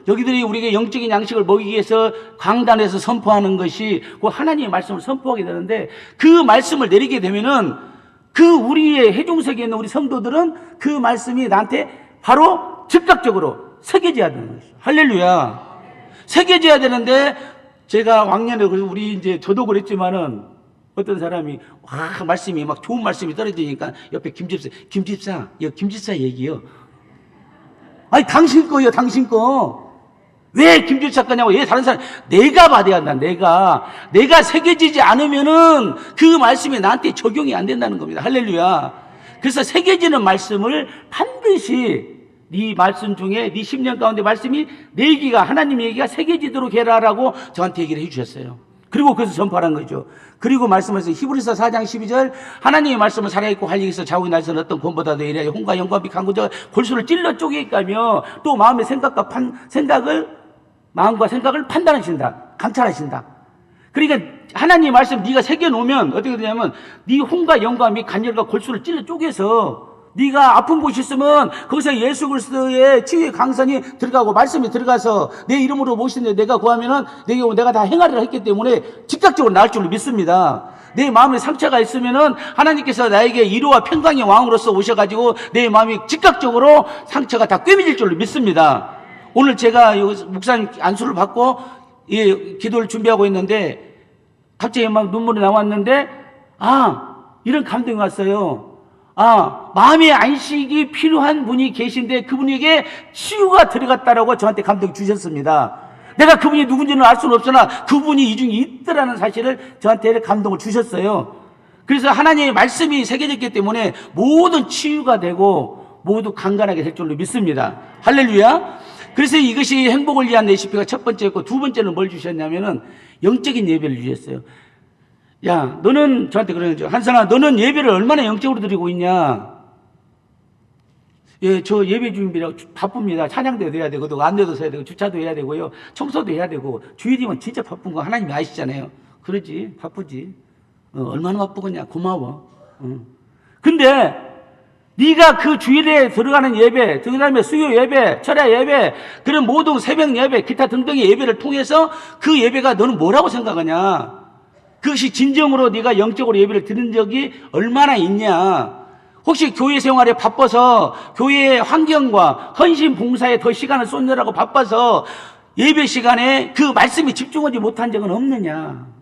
여기들이 우리에게 영적인 양식을 먹이기 위해서 강단에서 선포하는 것이 그 하나님의 말씀을 선포하게 되는데 그 말씀을 내리게 되면은 그 우리의 해중석에 있는 우리 성도들은 그 말씀이 나한테 바로 즉각적으로 새겨져야 되는 것이죠. 할렐루야. 새겨져야 되는데 제가 왕년에 우리 이제 저도 그랬지만은 어떤 사람이 말씀이 막 좋은 말씀이 떨어지니까 옆에 김집사 얘기요. 아니 당신 거요, 당신 거. 왜 김집사 거냐고. 왜 다른 사람 내가 받아야 한다. 내가 새겨지지 않으면은 그 말씀이 나한테 적용이 안 된다는 겁니다. 할렐루야. 그래서 새겨지는 말씀을 반드시 네 말씀 중에 네 10년 가운데 말씀이 내 얘기가 하나님 얘기가 새겨지도록 해라라고 저한테 얘기를 해주셨어요. 그리고 그래서 전파한 거죠. 그리고 말씀하세요. 히브리서 4장 12절 하나님의 말씀은 살아있고 활력있어 자국이 날선 어떤 권보다도 이래야 홍과 영광비 강구자가 골수를 찔러 쪼개까며 또 마음과 생각을 판단하신다. 감찰하신다. 그러니까 하나님의 말씀 네가 새겨놓으면 어떻게 되냐면 네 홍과 영광 및 간열과 골수를 찔러 쪼개서 네가 아픈 곳이 있으면 거기서 예수 그리스도의 치유의 강선이 들어가고 말씀이 들어가서 내 이름으로 모시는데 내가 구하면은 내가 다 행하리라 했기 때문에 즉각적으로 나을 줄로 믿습니다. 내 마음에 상처가 있으면은 하나님께서 나에게 위로와 평강의 왕으로서 오셔가지고 내 마음이 즉각적으로 상처가 다 꿰매질 줄로 믿습니다. 오늘 제가 목사님 안수를 받고 기도를 준비하고 있는데 갑자기 막 눈물이 나왔는데 이런 감동이 왔어요. 마음의 안식이 필요한 분이 계신데 그분에게 치유가 들어갔다라고 저한테 감동 주셨습니다. 내가 그분이 누군지는 알 수는 없으나 그분이 이 중에 있더라는 사실을 저한테 감동을 주셨어요. 그래서 하나님의 말씀이 새겨졌기 때문에 모든 치유가 되고 모두 강건하게 될 줄로 믿습니다. 할렐루야. 그래서 이것이 행복을 위한 레시피가 첫 번째였고, 두 번째는 뭘 주셨냐면은 영적인 예배를 주셨어요. 야, 너는 저한테 그러는 거죠. 한선아, 너는 예배를 얼마나 영적으로 드리고 있냐? 예, 저 예배 준비라고 바쁩니다. 찬양도 해야 되고, 안내도 해야 되고, 주차도 해야 되고요, 청소도 해야 되고, 주일이면 진짜 바쁜 거 하나님이 아시잖아요. 그러지, 바쁘지. 얼마나 바쁘겠냐? 고마워. 근데 네가 그 주일에 들어가는 예배, 그다음에 수요 예배, 철야 예배, 그런 모든 새벽 예배, 기타 등등의 예배를 통해서 그 예배가 너는 뭐라고 생각하냐? 그것이 진정으로 네가 영적으로 예배를 드린 적이 얼마나 있냐? 혹시 교회 생활에 바빠서 교회의 환경과 헌신 봉사에 더 시간을 쏟느라고 바빠서 예배 시간에 그 말씀에 집중하지 못한 적은 없느냐?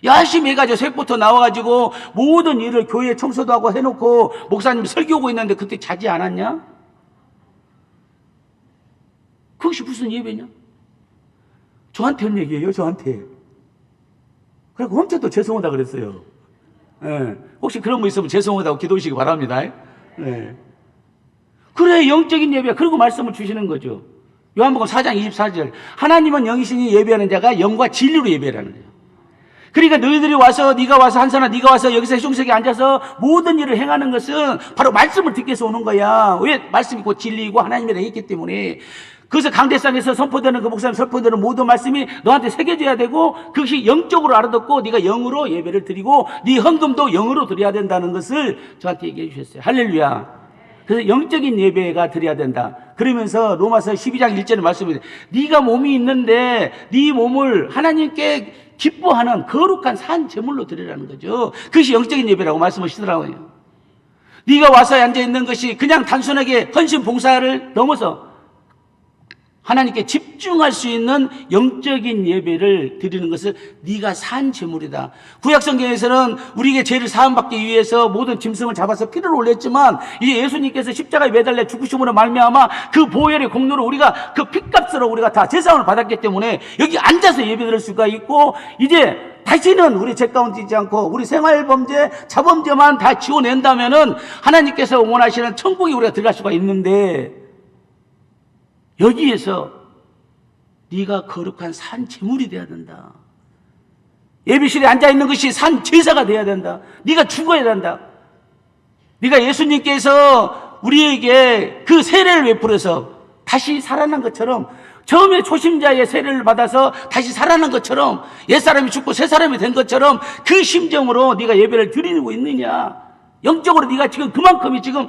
열심히 해가지고 새벽부터 나와가지고 모든 일을 교회 청소도 하고 해놓고 목사님이 설교하고 있는데 그때 자지 않았냐? 그것이 무슨 예배냐? 저한테 한 얘기예요, 저한테. 그리고 엄청 또 죄송하다 그랬어요. 예. 혹시 그런 거 있으면 죄송하다고 기도하시기 바랍니다. 예. 그래, 영적인 예배. 그리고 말씀을 주시는 거죠. 요한복음 4장 24절. 하나님은 영이시니 예배하는 자가 영과 진리로 예배라는 거예요. 그러니까 너희들이 와서, 네가 와서, 한사나 네가 와서 여기서 흉석에 앉아서 모든 일을 행하는 것은 바로 말씀을 듣기 위해서 오는 거야. 왜? 말씀이 곧 진리이고 하나님이라 했기 때문에. 그래서 강대상에서 선포되는 그 목사님 선포되는 모든 말씀이 너한테 새겨져야 되고, 그것이 영적으로 알아듣고 네가 영으로 예배를 드리고 네 헌금도 영으로 드려야 된다는 것을 저한테 얘기해 주셨어요. 할렐루야. 그래서 영적인 예배가 드려야 된다. 그러면서 로마서 12장 1절의 말씀이 네가 몸이 있는데 네 몸을 하나님께 기뻐하는 거룩한 산 제물로 드리라는 거죠. 그것이 영적인 예배라고 말씀하시더라고요. 네가 와서 앉아 있는 것이 그냥 단순하게 헌신 봉사를 넘어서 하나님께 집중할 수 있는 영적인 예배를 드리는 것을 네가 산 제물이다. 구약성경에서는 우리에게 죄를 사함받기 위해서 모든 짐승을 잡아서 피를 올렸지만 이제 예수님께서 십자가에 매달려 죽으심으로 말미암아 그 보혈의 공로로 우리가 그 피값으로 우리가 다 제사함을 받았기 때문에 여기 앉아서 예배 드릴 수가 있고, 이제 다시는 우리 죄 가운데 있지 않고 우리 생활범죄, 자범죄만 다 지워낸다면은 하나님께서 원하시는 천국에 우리가 들어갈 수가 있는데, 여기에서 네가 거룩한 산 제물이 돼야 된다. 예배실에 앉아있는 것이 산 제사가 돼야 된다. 네가 죽어야 된다. 네가 예수님께서 우리에게 그 세례를 베풀어서 다시 살아난 것처럼, 처음에 초심자의 세례를 받아서 다시 살아난 것처럼, 옛사람이 죽고 새사람이 된 것처럼 그 심정으로 네가 예배를 드리고 있느냐, 영적으로 네가 지금 그만큼이 지금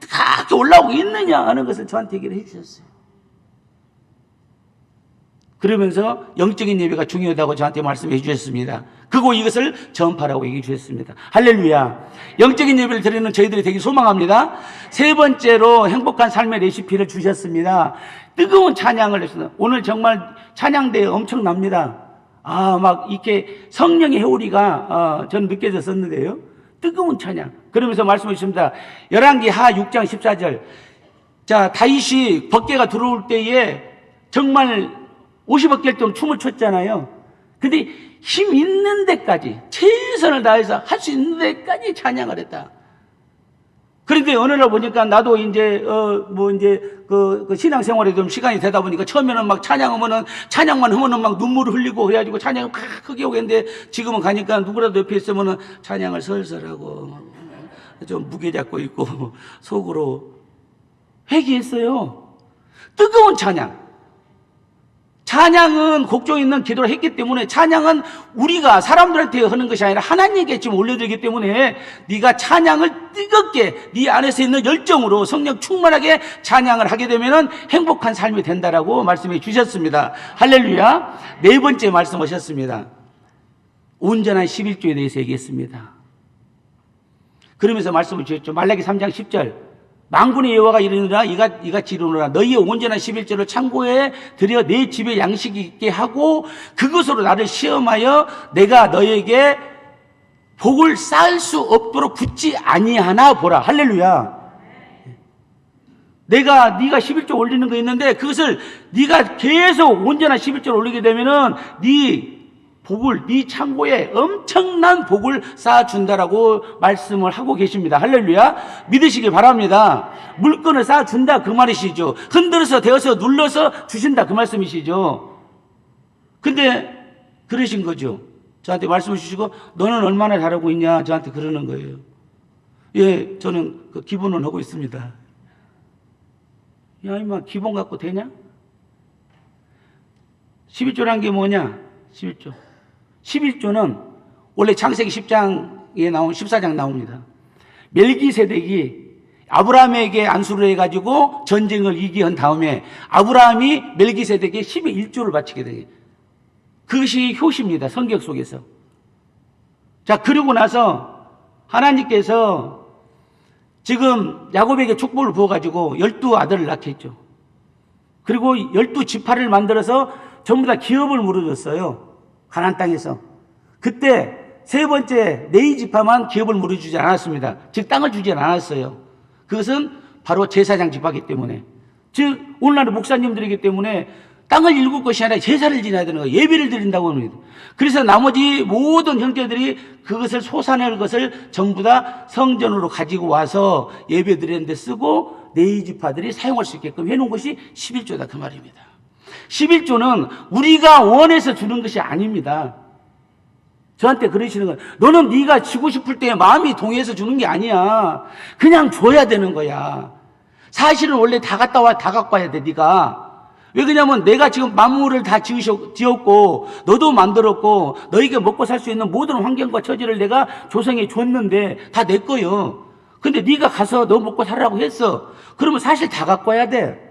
다 올라오고 있느냐 하는 것을 저한테 얘기를 해주셨어요. 그러면서 영적인 예배가 중요하다고 저한테 말씀해 주셨습니다. 그리고 이것을 전파라고 얘기해 주셨습니다. 할렐루야. 영적인 예배를 드리는 저희들이 되게 소망합니다. 세 번째로 행복한 삶의 레시피를 주셨습니다. 뜨거운 찬양을 했습니다. 오늘 정말 찬양대회 엄청납니다. 막 이렇게 성령의 회오리가 저는 느껴졌었는데요. 뜨거운 찬양. 그러면서 말씀해 주십니다. 열왕기하 6장 14절. 자, 다윗이 법궤가 들어올 때에 정말 50어깨를 동안 춤을 췄잖아요. 근데 힘 있는 데까지, 최선을 다해서 할 수 있는 데까지 찬양을 했다. 그런데 어느 날 보니까 나도 이제, 그 신앙생활에 좀 시간이 되다 보니까 처음에는 막 찬양만 하면은 막 눈물을 흘리고 그래가지고 찬양을 크게 하고 했는데, 지금은 가니까 누구라도 옆에 있으면은 찬양을 설설하고 좀 무게 잡고 있고 속으로 회개했어요. 뜨거운 찬양. 찬양은 곡조 있는 기도를 했기 때문에, 찬양은 우리가 사람들한테 하는 것이 아니라 하나님께 지금 올려드리기 때문에 네가 찬양을 뜨겁게 네 안에서 있는 열정으로 성령 충만하게 찬양을 하게 되면 행복한 삶이 된다라고 말씀해 주셨습니다. 할렐루야. 네 번째 말씀하셨습니다. 온전한 11조에 대해서 얘기했습니다. 그러면서 말씀을 주셨죠. 말라기 3장 10절. 만군의 여호와가 이르노라 이같이 이르노라 너희의 온전한 11조를 창고에 들여 내 집에 양식이 있게 하고 그것으로 나를 시험하여 내가 너희에게 복을 쌓을 수 없도록 붙지 아니하나 보라. 할렐루야. 네가 11조 올리는 거 있는데 그것을 네가 계속 온전한 11조를 올리게 되면은 네 복을 네 창고에 엄청난 복을 쌓아준다라고 말씀을 하고 계십니다. 할렐루야. 믿으시기 바랍니다. 물건을 쌓아준다 그 말이시죠. 흔들어서 대어서 눌러서 주신다 그 말씀이시죠. 근데 그러신 거죠. 저한테 말씀을 주시고 너는 얼마나 잘하고 있냐 저한테 그러는 거예요. 예, 저는 그 기본은 하고 있습니다. 야 이마 기본 갖고 되냐? 11조란 게 뭐냐? 11조. 11조는 원래 창세기 10장에 나온 14장 나옵니다. 멜기세덱이 아브라함에게 안수를 해가지고 전쟁을 이기한 다음에 아브라함이 멜기세덱에게 10의 1조를 바치게 되요. 그것이 효시입니다. 성경 속에서. 자, 그러고 나서 하나님께서 지금 야곱에게 축복을 부어가지고 12아들을 낳게 했죠. 그리고 12지파를 만들어서 전부 다 기업을 물어줬어요. 가나안 땅에서. 그때 세 번째 네이지파만 기업을 물어주지 않았습니다. 즉 땅을 주지 않았어요. 그것은 바로 제사장 지파이기 때문에, 즉 오늘날의 목사님들이기 때문에 땅을 일굴 것이 아니라 제사를 지내야 되는 거예요. 예배를 드린다고 합니다. 그래서 나머지 모든 형제들이 그것을 솟아낼 것을 전부 다 성전으로 가지고 와서 예배 드리는 데 쓰고 네이지파들이 사용할 수 있게끔 해놓은 것이 11조다 그 말입니다. 11조는 우리가 원해서 주는 것이 아닙니다. 저한테 그러시는 거예요. 너는 네가 주고 싶을 때 마음이 동해서 주는 게 아니야. 그냥 줘야 되는 거야. 사실은 원래 다 갔다 와, 다 갖고 와야 돼, 네가. 왜 그러냐면 내가 지금 만물을 다 지었고 너도 만들었고 너에게 먹고 살 수 있는 모든 환경과 처지를 내가 조성해 줬는데 다 내 거요. 근데 네가 가서 너 먹고 살라고 했어. 그러면 사실 다 갖고 와야 돼.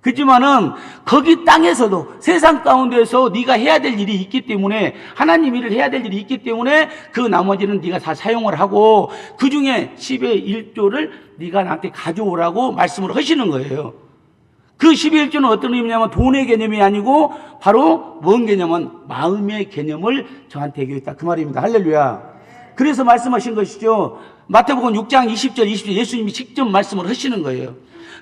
그렇지만은 거기 땅에서도 세상 가운데서 네가 해야 될 일이 있기 때문에, 하나님 일을 해야 될 일이 있기 때문에 그 나머지는 네가 다 사용을 하고 그 중에 10의 1조를 네가 나한테 가져오라고 말씀을 하시는 거예요. 그 10의 1조는 어떤 의미냐면 돈의 개념이 아니고 바로 뭔 개념은 마음의 개념을 저한테 얘기했다 그 말입니다. 할렐루야. 그래서 말씀하신 것이죠. 마태복음 6장 20절 20절 예수님이 직접 말씀을 하시는 거예요.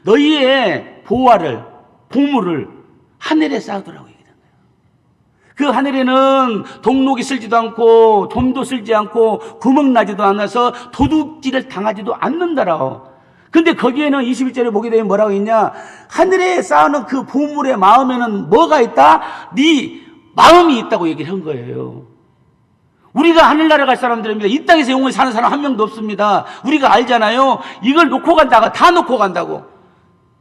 너희의 보화를, 보물을 하늘에 쌓으라고 얘기하는 거예요. 그 하늘에는 동록이 쓸지도 않고 좀도 쓸지 않고 구멍 나지도 않아서 도둑질을 당하지도 않는다라고. 근데 거기에는 21절에 보게 되면 뭐라고 있냐? 하늘에 쌓아놓은 그 보물의 마음에는 뭐가 있다? 네 마음이 있다고 얘기를 한 거예요. 우리가 하늘나라 갈 사람들입니다. 이 땅에서 영원히 사는 사람 한 명도 없습니다. 우리가 알잖아요. 이걸 놓고 간다고, 다 놓고 간다고.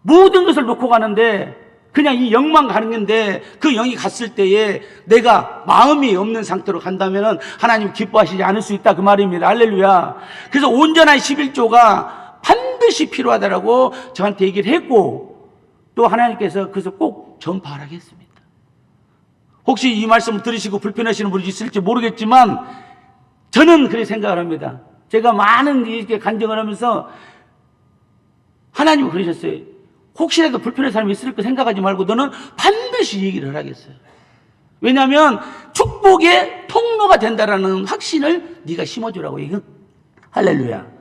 모든 것을 놓고 가는데 그냥 이 영만 가는 건데, 그 영이 갔을 때에 내가 마음이 없는 상태로 간다면 하나님 기뻐하시지 않을 수 있다 그 말입니다. 할렐루야. 그래서 온전한 11조가 반드시 필요하다라고 저한테 얘기를 했고, 또 하나님께서 그래서 꼭 전파하라고 했습니다. 혹시 이 말씀을 들으시고 불편하시는 분이 있을지 모르겠지만 저는 그렇게 생각을 합니다. 제가 많은 이렇게 간증을 하면서 하나님은 그러셨어요. 혹시라도 불편한 사람이 있을 거 생각하지 말고 너는 반드시 얘기를 하라겠어요. 왜냐하면 축복의 통로가 된다라는 확신을 네가 심어주라고 얘기해요. 할렐루야.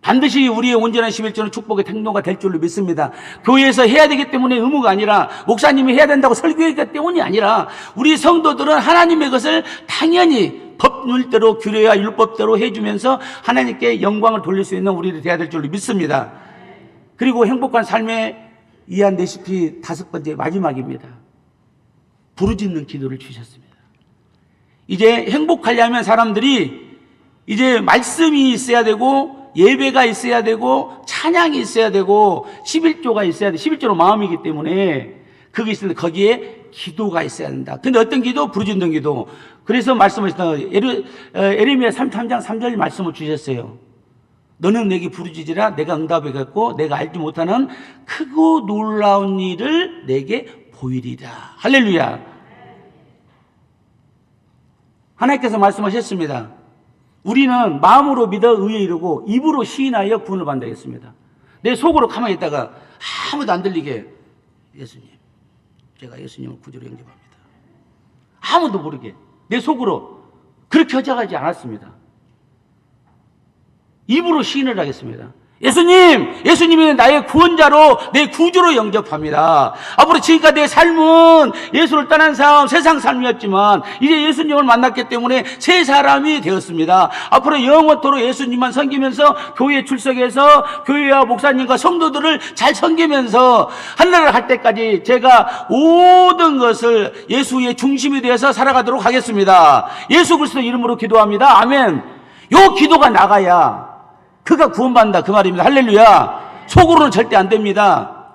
반드시 우리의 온전한 11조는 축복의 통로가 될 줄로 믿습니다. 교회에서 해야 되기 때문에 의무가 아니라, 목사님이 해야 된다고 설교했기 때문이 아니라, 우리 성도들은 하나님의 것을 당연히 법률대로, 규례와 율법대로 해주면서 하나님께 영광을 돌릴 수 있는 우리들이 돼야 될 줄로 믿습니다. 그리고 행복한 삶의 이해한 레시피 5번째 마지막입니다. 부르짖는 기도를 주셨습니다. 이제 행복하려면 사람들이 이제 말씀이 있어야 되고, 예배가 있어야 되고, 찬양이 있어야 되고, 11조가 있어야 돼. 11조로 마음이기 때문에 그게 있을 때 거기에 기도가 있어야 된다. 근데 어떤 기도? 부르짖는 기도. 그래서 말씀하셨던 에레미야 33장 3절 말씀을 주셨어요. 너는 내게 부르짖으라 내가 응답하겠고 내가 알지 못하는 크고 놀라운 일을 내게 보이리라. 할렐루야. 하나님께서 말씀하셨습니다. 우리는 마음으로 믿어 의에 이르고 입으로 시인하여 구원을 받는다 했습니다. 내 속으로 가만히 있다가 아무도 안 들리게, 예수님, 제가 예수님을 구주로 영접합니다. 아무도 모르게 내 속으로 그렇게 허작하지 않았습니다. 입으로 시인을 하겠습니다. 예수님이 나의 구원자로, 내 구주로 영접합니다. 앞으로 지금까지 내 삶은 예수를 떠난 삶, 세상 삶이었지만 이제 예수님을 만났기 때문에 새 사람이 되었습니다. 앞으로 영원토록 예수님만 섬기면서 교회에 출석해서 교회와 목사님과 성도들을 잘 섬기면서 하늘을 할 때까지 제가 모든 것을 예수의 중심이 되어서 살아가도록 하겠습니다. 예수 그리스도 이름으로 기도합니다. 아멘. 요 기도가 나가야 그가 구원받는다 그 말입니다. 할렐루야. 속으로는 절대 안 됩니다.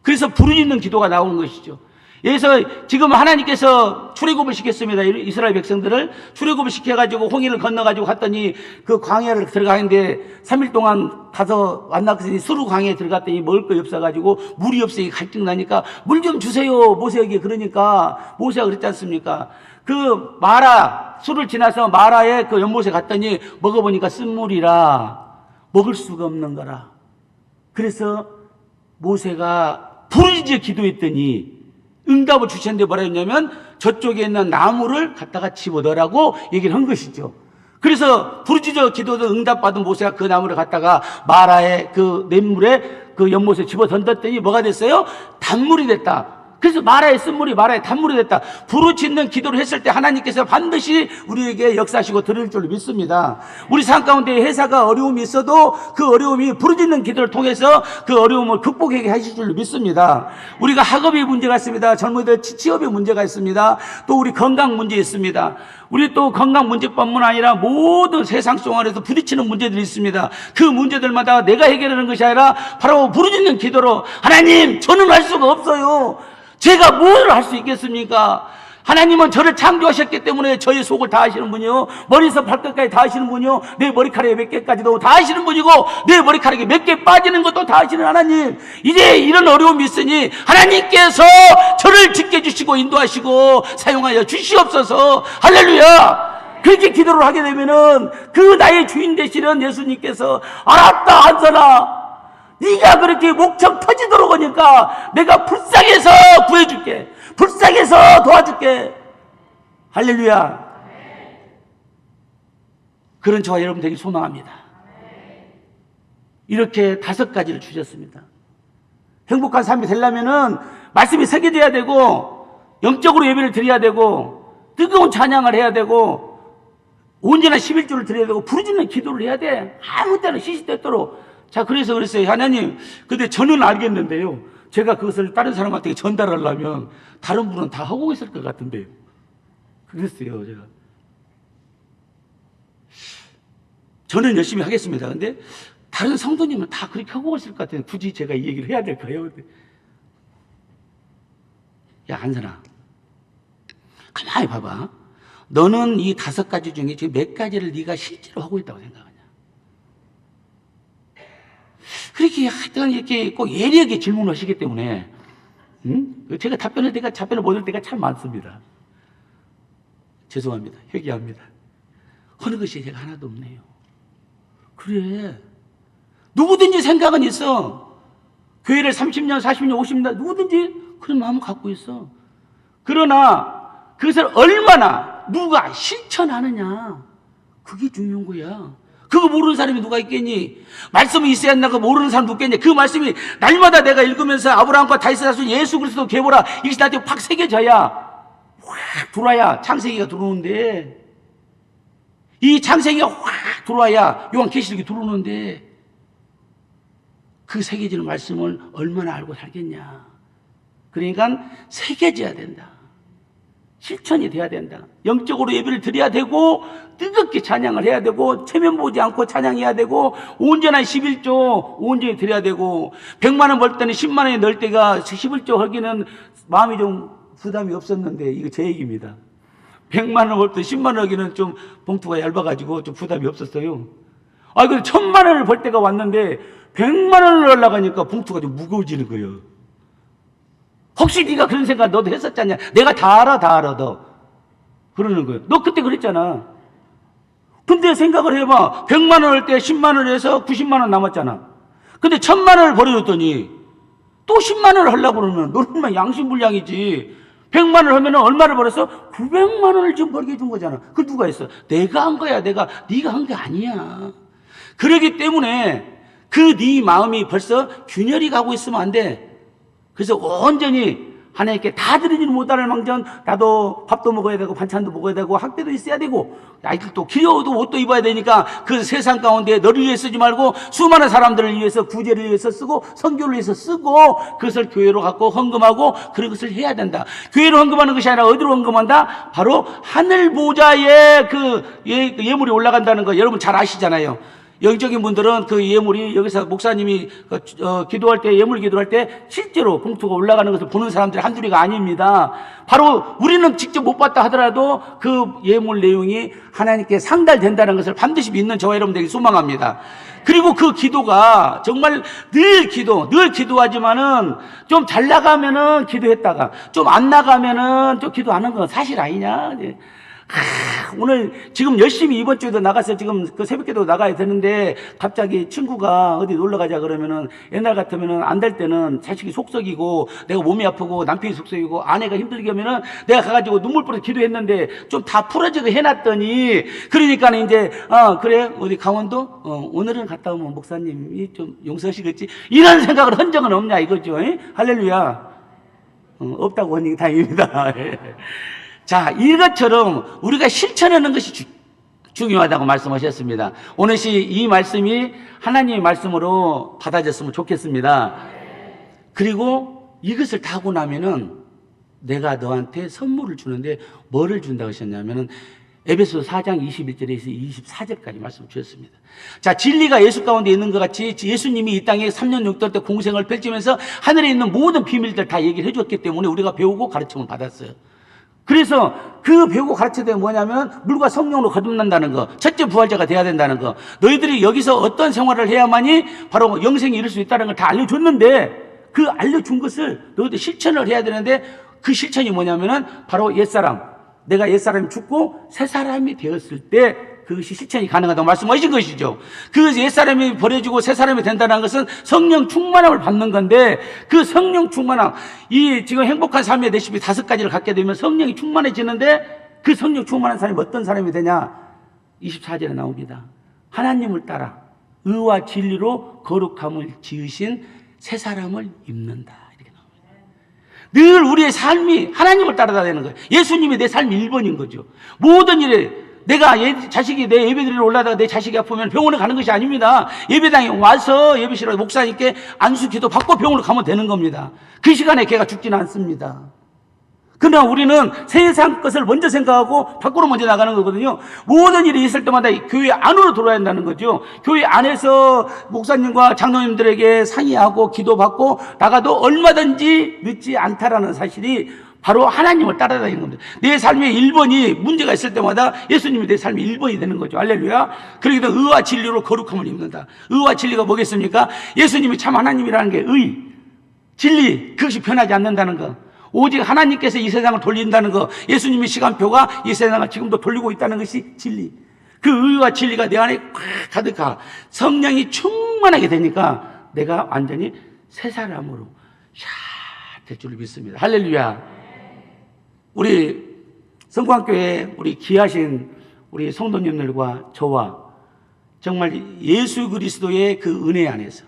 그래서 부르짖는 기도가 나오는 것이죠. 그래서 지금 하나님께서 출애굽을 시켰습니다. 이스라엘 백성들을 출애굽을 시켜가지고 홍해를 건너가지고 갔더니 그 광야를 들어가는데 3일 동안 가서 만났더니 수루 광야에 들어갔더니 먹을 거 없어가지고 물이 없으니 갈증 나니까 물 좀 주세요 모세에게. 그러니까 모세가 그랬지 않습니까? 그 마라 수를 지나서 마라에 그 연못에 갔더니 먹어보니까 쓴물이라 먹을 수가 없는 거라. 그래서 모세가 부르짖어 기도했더니 응답을 주셨는데 뭐라 했냐면 저쪽에 있는 나무를 갖다가 집어넣으라고 얘기를 한 것이죠. 그래서 부르짖어 기도도 응답받은 모세가 그 나무를 갖다가 마라의 그 냇물에 그 연못에 집어 던졌더니 뭐가 됐어요? 단물이 됐다. 그래서 마라의 쓴물이 마라의 단물이 됐다. 부르짖는 기도를 했을 때 하나님께서 반드시 우리에게 역사하시고 들을 줄 믿습니다. 우리 삶 가운데 회사가 어려움이 있어도 그 어려움이 부르짖는 기도를 통해서 그 어려움을 극복하게 하실 줄 믿습니다. 우리가 학업이 문제가 있습니다. 젊은이들 취업에 문제가 있습니다. 또 우리 건강 문제 있습니다. 우리 또 건강 문제뿐만 아니라 모든 세상 생활에서 부딪히는 문제들이 있습니다. 그 문제들마다 내가 해결하는 것이 아니라 바로 부르짖는 기도로 하나님 저는 할 수가 없어요. 제가 뭘 할 수 있겠습니까? 하나님은 저를 창조하셨기 때문에 저의 속을 다 아시는 분이요, 머리에서 발끝까지 다 아시는 분이요, 내 머리카락에 몇 개까지도 다 아시는 분이고 내 머리카락에 몇 개 빠지는 것도 다 아시는 하나님. 이제 이런 어려움이 있으니 하나님께서 저를 지켜주시고 인도하시고 사용하여 주시옵소서. 할렐루야. 그렇게 기도를 하게 되면은 그 나의 주인 되시는 예수님께서 알았다 한선아, 네가 그렇게 목청 터지도록 하니까 내가 불쌍해서 구해줄게, 불쌍해서 도와줄게. 할렐루야. 그런 저와 여러분 되기 소망합니다. 이렇게 5가지를 주셨습니다. 행복한 삶이 되려면은 말씀이 새겨져야 되고, 영적으로 예배를 드려야 되고, 뜨거운 찬양을 해야 되고, 온전한 11조를 드려야 되고, 부르짖는 기도를 해야 돼. 아무 때나 시시때때로. 자, 그래서 그랬어요. 하나님, 근데 저는 알겠는데요, 제가 그것을 다른 사람한테 전달하려면 다른 분은 다 하고 있을 것 같은데요. 그랬어요, 제가. 저는 열심히 하겠습니다. 근데 다른 성도님은 다 그렇게 하고 있을 것 같아요. 굳이 제가 이 얘기를 해야 될까요? 야, 한선아, 가만히 봐봐. 너는 이 5가지 중에 지금 몇 가지를 네가 실제로 하고 있다고 생각하냐? 그렇게 하여튼 이렇게 꼭 예리하게 질문을 하시기 때문에 제가 답변을 못 할 때가 참 많습니다. 죄송합니다. 회개합니다. 하는 것이 제가 하나도 없네요. 그래, 누구든지 생각은 있어. 교회를 30년, 40년, 50년 누구든지 그런 마음을 갖고 있어. 그러나 그것을 얼마나 누가 실천하느냐, 그게 중요한 거야. 그거 모르는 사람이 누가 있겠니? 말씀이 있어야 한다고 모르는 사람 누가 있겠니? 그 말씀이 날마다 내가 읽으면서 아브라함과 다윗의 자손 예수 그리스도 계보라, 이것이 나한테 팍 새겨져야, 확 들어와야 창세기가 들어오는데, 이 창세기가 확 들어와야 요한계시록이 들어오는데, 그 새겨지는 말씀을 얼마나 알고 살겠냐. 그러니까 새겨져야 된다. 실천이 돼야 된다. 영적으로 예배를 드려야 되고, 뜨겁게 찬양을 해야 되고, 체면 보지 않고 찬양해야 되고, 온전한 11조 온전히 드려야 되고, 100만 원 벌 때는 10만 원에 넣을 때가 11조 하기는 마음이 좀 부담이 없었는데, 이거 제 얘기입니다. 100만 원 벌 때 10만 원 하기는 좀 봉투가 얇아가지고 좀 부담이 없었어요. 아, 근데 1000만 원을 벌 때가 왔는데 100만 원을 넣으려고 하니까 봉투가 좀 무거워지는 거예요. 혹시 네가 그런 생각 너도 했었잖냐? 내가 다 알아 너. 그러는 거예요. 너 그때 그랬잖아. 근데 생각을 해봐. 100만 원 할 때 10만 원에서 90만 원 남았잖아. 근데 1000만 원을 벌어줬더니 또 10만 원을 하려고 그러면 너는 양심불량이지. 100만 원을 하면 얼마를 벌었어? 900만 원을 지금 벌게 해준 거잖아. 그걸 누가 했어? 내가 한 거야. 네가 한 게 아니야. 그러기 때문에 그 네 마음이 벌써 균열이 가고 있으면 안 돼. 그래서 온전히 하나님께 다 드리지는 못할 망정, 나도 밥도 먹어야 되고 반찬도 먹어야 되고 학비도 있어야 되고 아이들도 길어도 옷도 입어야 되니까 그 세상 가운데 너를 위해 쓰지 말고 수많은 사람들을 위해서 구제를 위해서 쓰고 선교를 위해서 쓰고 그것을 교회로 갖고 헌금하고 그런 것을 해야 된다. 교회로 헌금하는 것이 아니라 어디로 헌금한다? 바로 하늘 보좌에 그 예물이 올라간다는 거 여러분 잘 아시잖아요. 영적인 분들은 그 예물이 여기서 목사님이 기도할 때 예물 기도할 때 실제로 봉투가 올라가는 것을 보는 사람들이 한둘이가 아닙니다. 바로 우리는 직접 못 봤다 하더라도 그 예물 내용이 하나님께 상달된다는 것을 반드시 믿는 저와 여러분들에게 소망합니다. 그리고 그 기도가 정말 늘 기도하지만은 좀 잘 나가면은 기도했다가 좀 안 나가면은 또 기도 안 한 건 사실 아니냐. 오늘 지금 열심히 이번 주에도 나가서 지금 그 새벽기도 나가야 되는데 갑자기 친구가 어디 놀러 가자 그러면은 옛날 같으면은 안 될 때는 자식이 속썩이고 내가 몸이 아프고 남편이 속썩이고 아내가 힘들게 하면은 내가 가가지고 눈물 뿌려 기도했는데 좀 다 풀어지게 해놨더니 그러니까 이제 그래 어디 강원도 오늘은 갔다 오면 목사님이 좀 용서하시겠지 이런 생각을 한 적은 없냐 이거죠. 할렐루야. 없다고 하니 다행입니다. 자, 이것처럼 우리가 실천하는 것이 중요하다고 말씀하셨습니다. 오늘 이 말씀이 하나님의 말씀으로 받아졌으면 좋겠습니다. 그리고 이것을 다 하고 나면은 내가 너한테 선물을 주는데 뭐를 준다고 하셨냐면은 에베소 4장 21절에서 24절까지 말씀 주셨습니다. 자, 진리가 예수 가운데 있는 것 같이 예수님이 이 땅에 3년 6개월 때 공생을 펼치면서 하늘에 있는 모든 비밀들 다 얘기를 해줬기 때문에 우리가 배우고 가르침을 받았어요. 그래서 그 배우고 가르쳐야 되는 뭐냐면 물과 성령으로 거듭난다는 거, 첫째 부활자가 돼야 된다는 거, 너희들이 여기서 어떤 생활을 해야만이 바로 영생에 이를 수 있다는 걸 다 알려줬는데 그 알려준 것을 너희들 실천을 해야 되는데 그 실천이 뭐냐면은 바로 옛사람, 내가 옛사람이 죽고 새 사람이 되었을 때 그것이 실천이 가능하다고 말씀하신 것이죠. 그 옛사람이 버려지고 새 사람이 된다는 것은 성령 충만함을 받는 건데 그 성령 충만함, 이 지금 행복한 삶의 레시피 5가지를 갖게 되면 성령이 충만해지는데 그 성령 충만한 사람이 어떤 사람이 되냐? 24절에 나옵니다. 하나님을 따라 의와 진리로 거룩함을 지으신 새 사람을 입는다. 이렇게 나옵니다. 늘 우리의 삶이 하나님을 따라야 되는 거예요. 예수님이 내 삶 1번인 거죠. 모든 일에 내가 자식이 내 예배드리러 올라다가 내 자식이 아프면 병원에 가는 것이 아닙니다. 예배당에 와서 예배실에 목사님께 안수 기도 받고 병원으로 가면 되는 겁니다. 그 시간에 걔가 죽지는 않습니다. 그러나 우리는 세상 것을 먼저 생각하고 밖으로 먼저 나가는 거거든요. 모든 일이 있을 때마다 교회 안으로 들어야 한다는 거죠. 교회 안에서 목사님과 장로님들에게 상의하고 기도받고 나가도 얼마든지 늦지 않다라는 사실이 바로 하나님을 따라다니는 겁니다. 내 삶의 1번이 문제가 있을 때마다 예수님이 내 삶의 1번이 되는 거죠. 할렐루야. 그러기 때문에 의와 진리로 거룩함을 입는다. 의와 진리가 뭐겠습니까? 예수님이 참 하나님이라는 게 의, 진리, 그것이 변하지 않는다는 거. 오직 하나님께서 이 세상을 돌린다는 거. 예수님의 시간표가 이 세상을 지금도 돌리고 있다는 것이 진리. 그 의와 진리가 내 안에 꽉 가득하. 성령이 충만하게 되니까 내가 완전히 새 사람으로 될 줄 믿습니다. 할렐루야. 우리 성광교회 우리 귀하신 우리 성도님들과 저와 정말 예수 그리스도의 그 은혜 안에서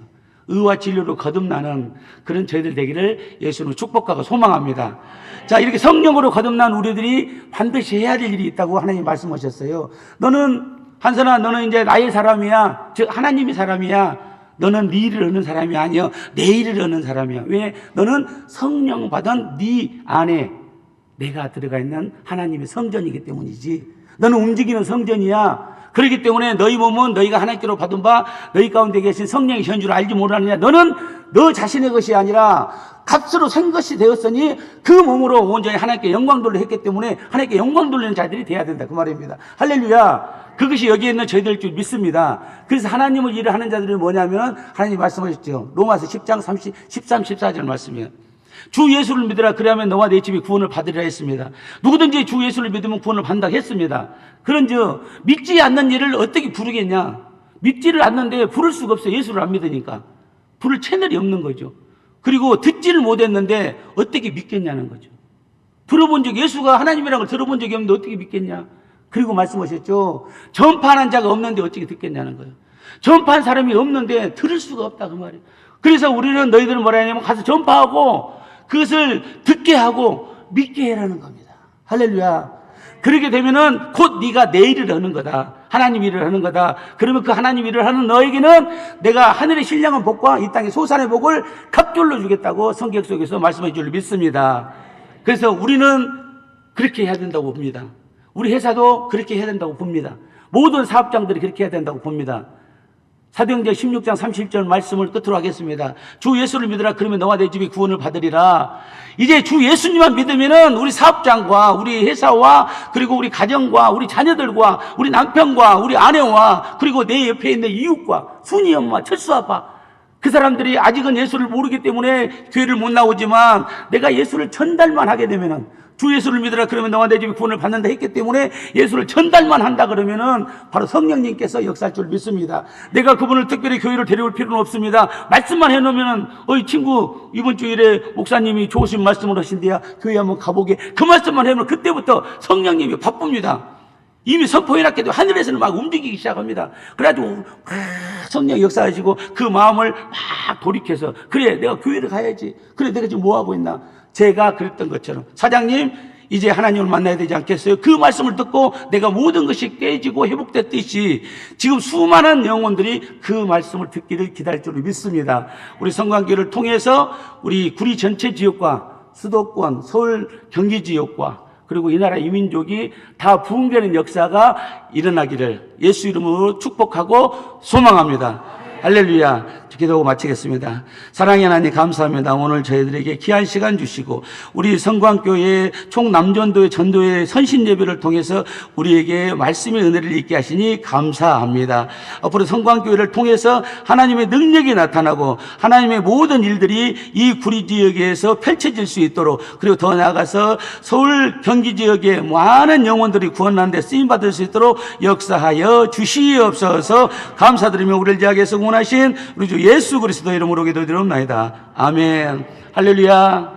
의와 진리로 거듭나는 그런 저희들 되기를 예수는 축복하고 소망합니다. 자, 이렇게 성령으로 거듭난 우리들이 반드시 해야 될 일이 있다고 하나님 말씀하셨어요. 너는 한선아, 너는 이제 나의 사람이야. 즉 하나님의 사람이야. 너는 네 일을 하는 사람이 아니야. 내 일을 하는 사람이야. 왜? 너는 성령 받은 네 안에 내가 들어가 있는 하나님의 성전이기 때문이지. 너는 움직이는 성전이야. 그렇기 때문에 너희 몸은 너희가 하나님께로 받은 바 너희 가운데 계신 성령이 현 줄 알지 못하느냐. 너는 너 자신의 것이 아니라 값으로 산 것이 되었으니 그 몸으로 온전히 하나님께 영광 돌려 했기 때문에 하나님께 영광 돌리는 자들이 돼야 된다. 그 말입니다. 할렐루야. 그것이 여기에 있는 저희들 줄 믿습니다. 그래서 하나님을 일을 하는 자들은 뭐냐면 하나님 말씀하셨죠. 로마서 10장 13, 14절 말씀이에요. 주 예수를 믿으라. 그래야만 너와 내 집이 구원을 받으리라 했습니다. 누구든지 주 예수를 믿으면 구원을 받는다고 했습니다. 그런즉 믿지 않는 일을 어떻게 부르겠냐. 믿지를 않는데 부를 수가 없어요. 예수를 안 믿으니까. 부를 채널이 없는 거죠. 그리고 듣지를 못했는데 어떻게 믿겠냐는 거죠. 들어본 적, 예수가 하나님이라는 걸 들어본 적이 없는데 어떻게 믿겠냐. 그리고 말씀하셨죠. 전파하는 자가 없는데 어떻게 듣겠냐는 거예요. 전파한 사람이 없는데 들을 수가 없다 그 말이에요. 그래서 우리는 너희들은 뭐라 하냐면 가서 전파하고 그것을 듣게 하고 믿게 해라는 겁니다. 할렐루야. 그렇게 되면은 곧 네가 내 일을 하는 거다. 하나님 일을 하는 거다. 그러면 그 하나님 일을 하는 너에게는 내가 하늘의 신령한 복과 이 땅의 소산의 복을 갑절로 주겠다고 성경 속에서 말씀해 줄 믿습니다. 그래서 우리는 그렇게 해야 된다고 봅니다. 우리 회사도 그렇게 해야 된다고 봅니다. 모든 사업장들이 그렇게 해야 된다고 봅니다. 사도행전 16장 30절 말씀을 끝으로 하겠습니다. 주 예수를 믿으라 그러면 너와 내 집이 구원을 받으리라. 이제 주 예수님만 믿으면은 우리 사업장과 우리 회사와 그리고 우리 가정과 우리 자녀들과 우리 남편과 우리 아내와 그리고 내 옆에 있는 이웃과 순이 엄마, 철수 아빠 그 사람들이 아직은 예수를 모르기 때문에 교회를 못 나오지만 내가 예수를 전달만 하게 되면은 주 예수를 믿으라 그러면 너와 내 집이 구원을 받는다 했기 때문에 예수를 전달만 한다 그러면은 바로 성령님께서 역사할 줄 믿습니다. 내가 그분을 특별히 교회를 데려올 필요는 없습니다. 말씀만 해놓으면은 어이 친구 이번 주일에 목사님이 좋으신 말씀을 하신대야 교회 한번 가보게 그 말씀만 해놓으면 그때부터 성령님이 바쁩니다. 이미 선포해놨기도 하늘에서는 막 움직이기 시작합니다. 그래가지고 성령 역사하시고 그 마음을 막 돌이켜서 그래 내가 교회를 가야지. 그래 내가 지금 뭐하고 있나. 제가 그랬던 것처럼 사장님 이제 하나님을 만나야 되지 않겠어요? 그 말씀을 듣고 내가 모든 것이 깨지고 회복됐듯이 지금 수많은 영혼들이 그 말씀을 듣기를 기다릴 줄 믿습니다. 우리 성관교회를 통해서 우리 구리 전체 지역과 수도권 서울 경기 지역과 그리고 이 나라 이민족이 다 부흥되는 역사가 일어나기를 예수 이름으로 축복하고 소망합니다. 할렐루야. 기도하고 마치겠습니다. 사랑의 하나님 감사합니다. 오늘 저희들에게 귀한 시간 주시고 우리 성광교회 총남전도회 전도회 선신 예배를 통해서 우리에게 말씀의 은혜를 있게 하시니 감사합니다. 앞으로 성광교회를 통해서 하나님의 능력이 나타나고 하나님의 모든 일들이 이 구리 지역에서 펼쳐질 수 있도록 그리고 더 나아가서 서울 경기 지역의 많은 영혼들이 구원하는 데 쓰임받을 수 있도록 역사하여 주시옵소서. 감사드리며 우리를 지하에서 구원하신 우리 주 예수 그리스도 이름으로 기도드리옵나이다. 아멘. 할렐루야.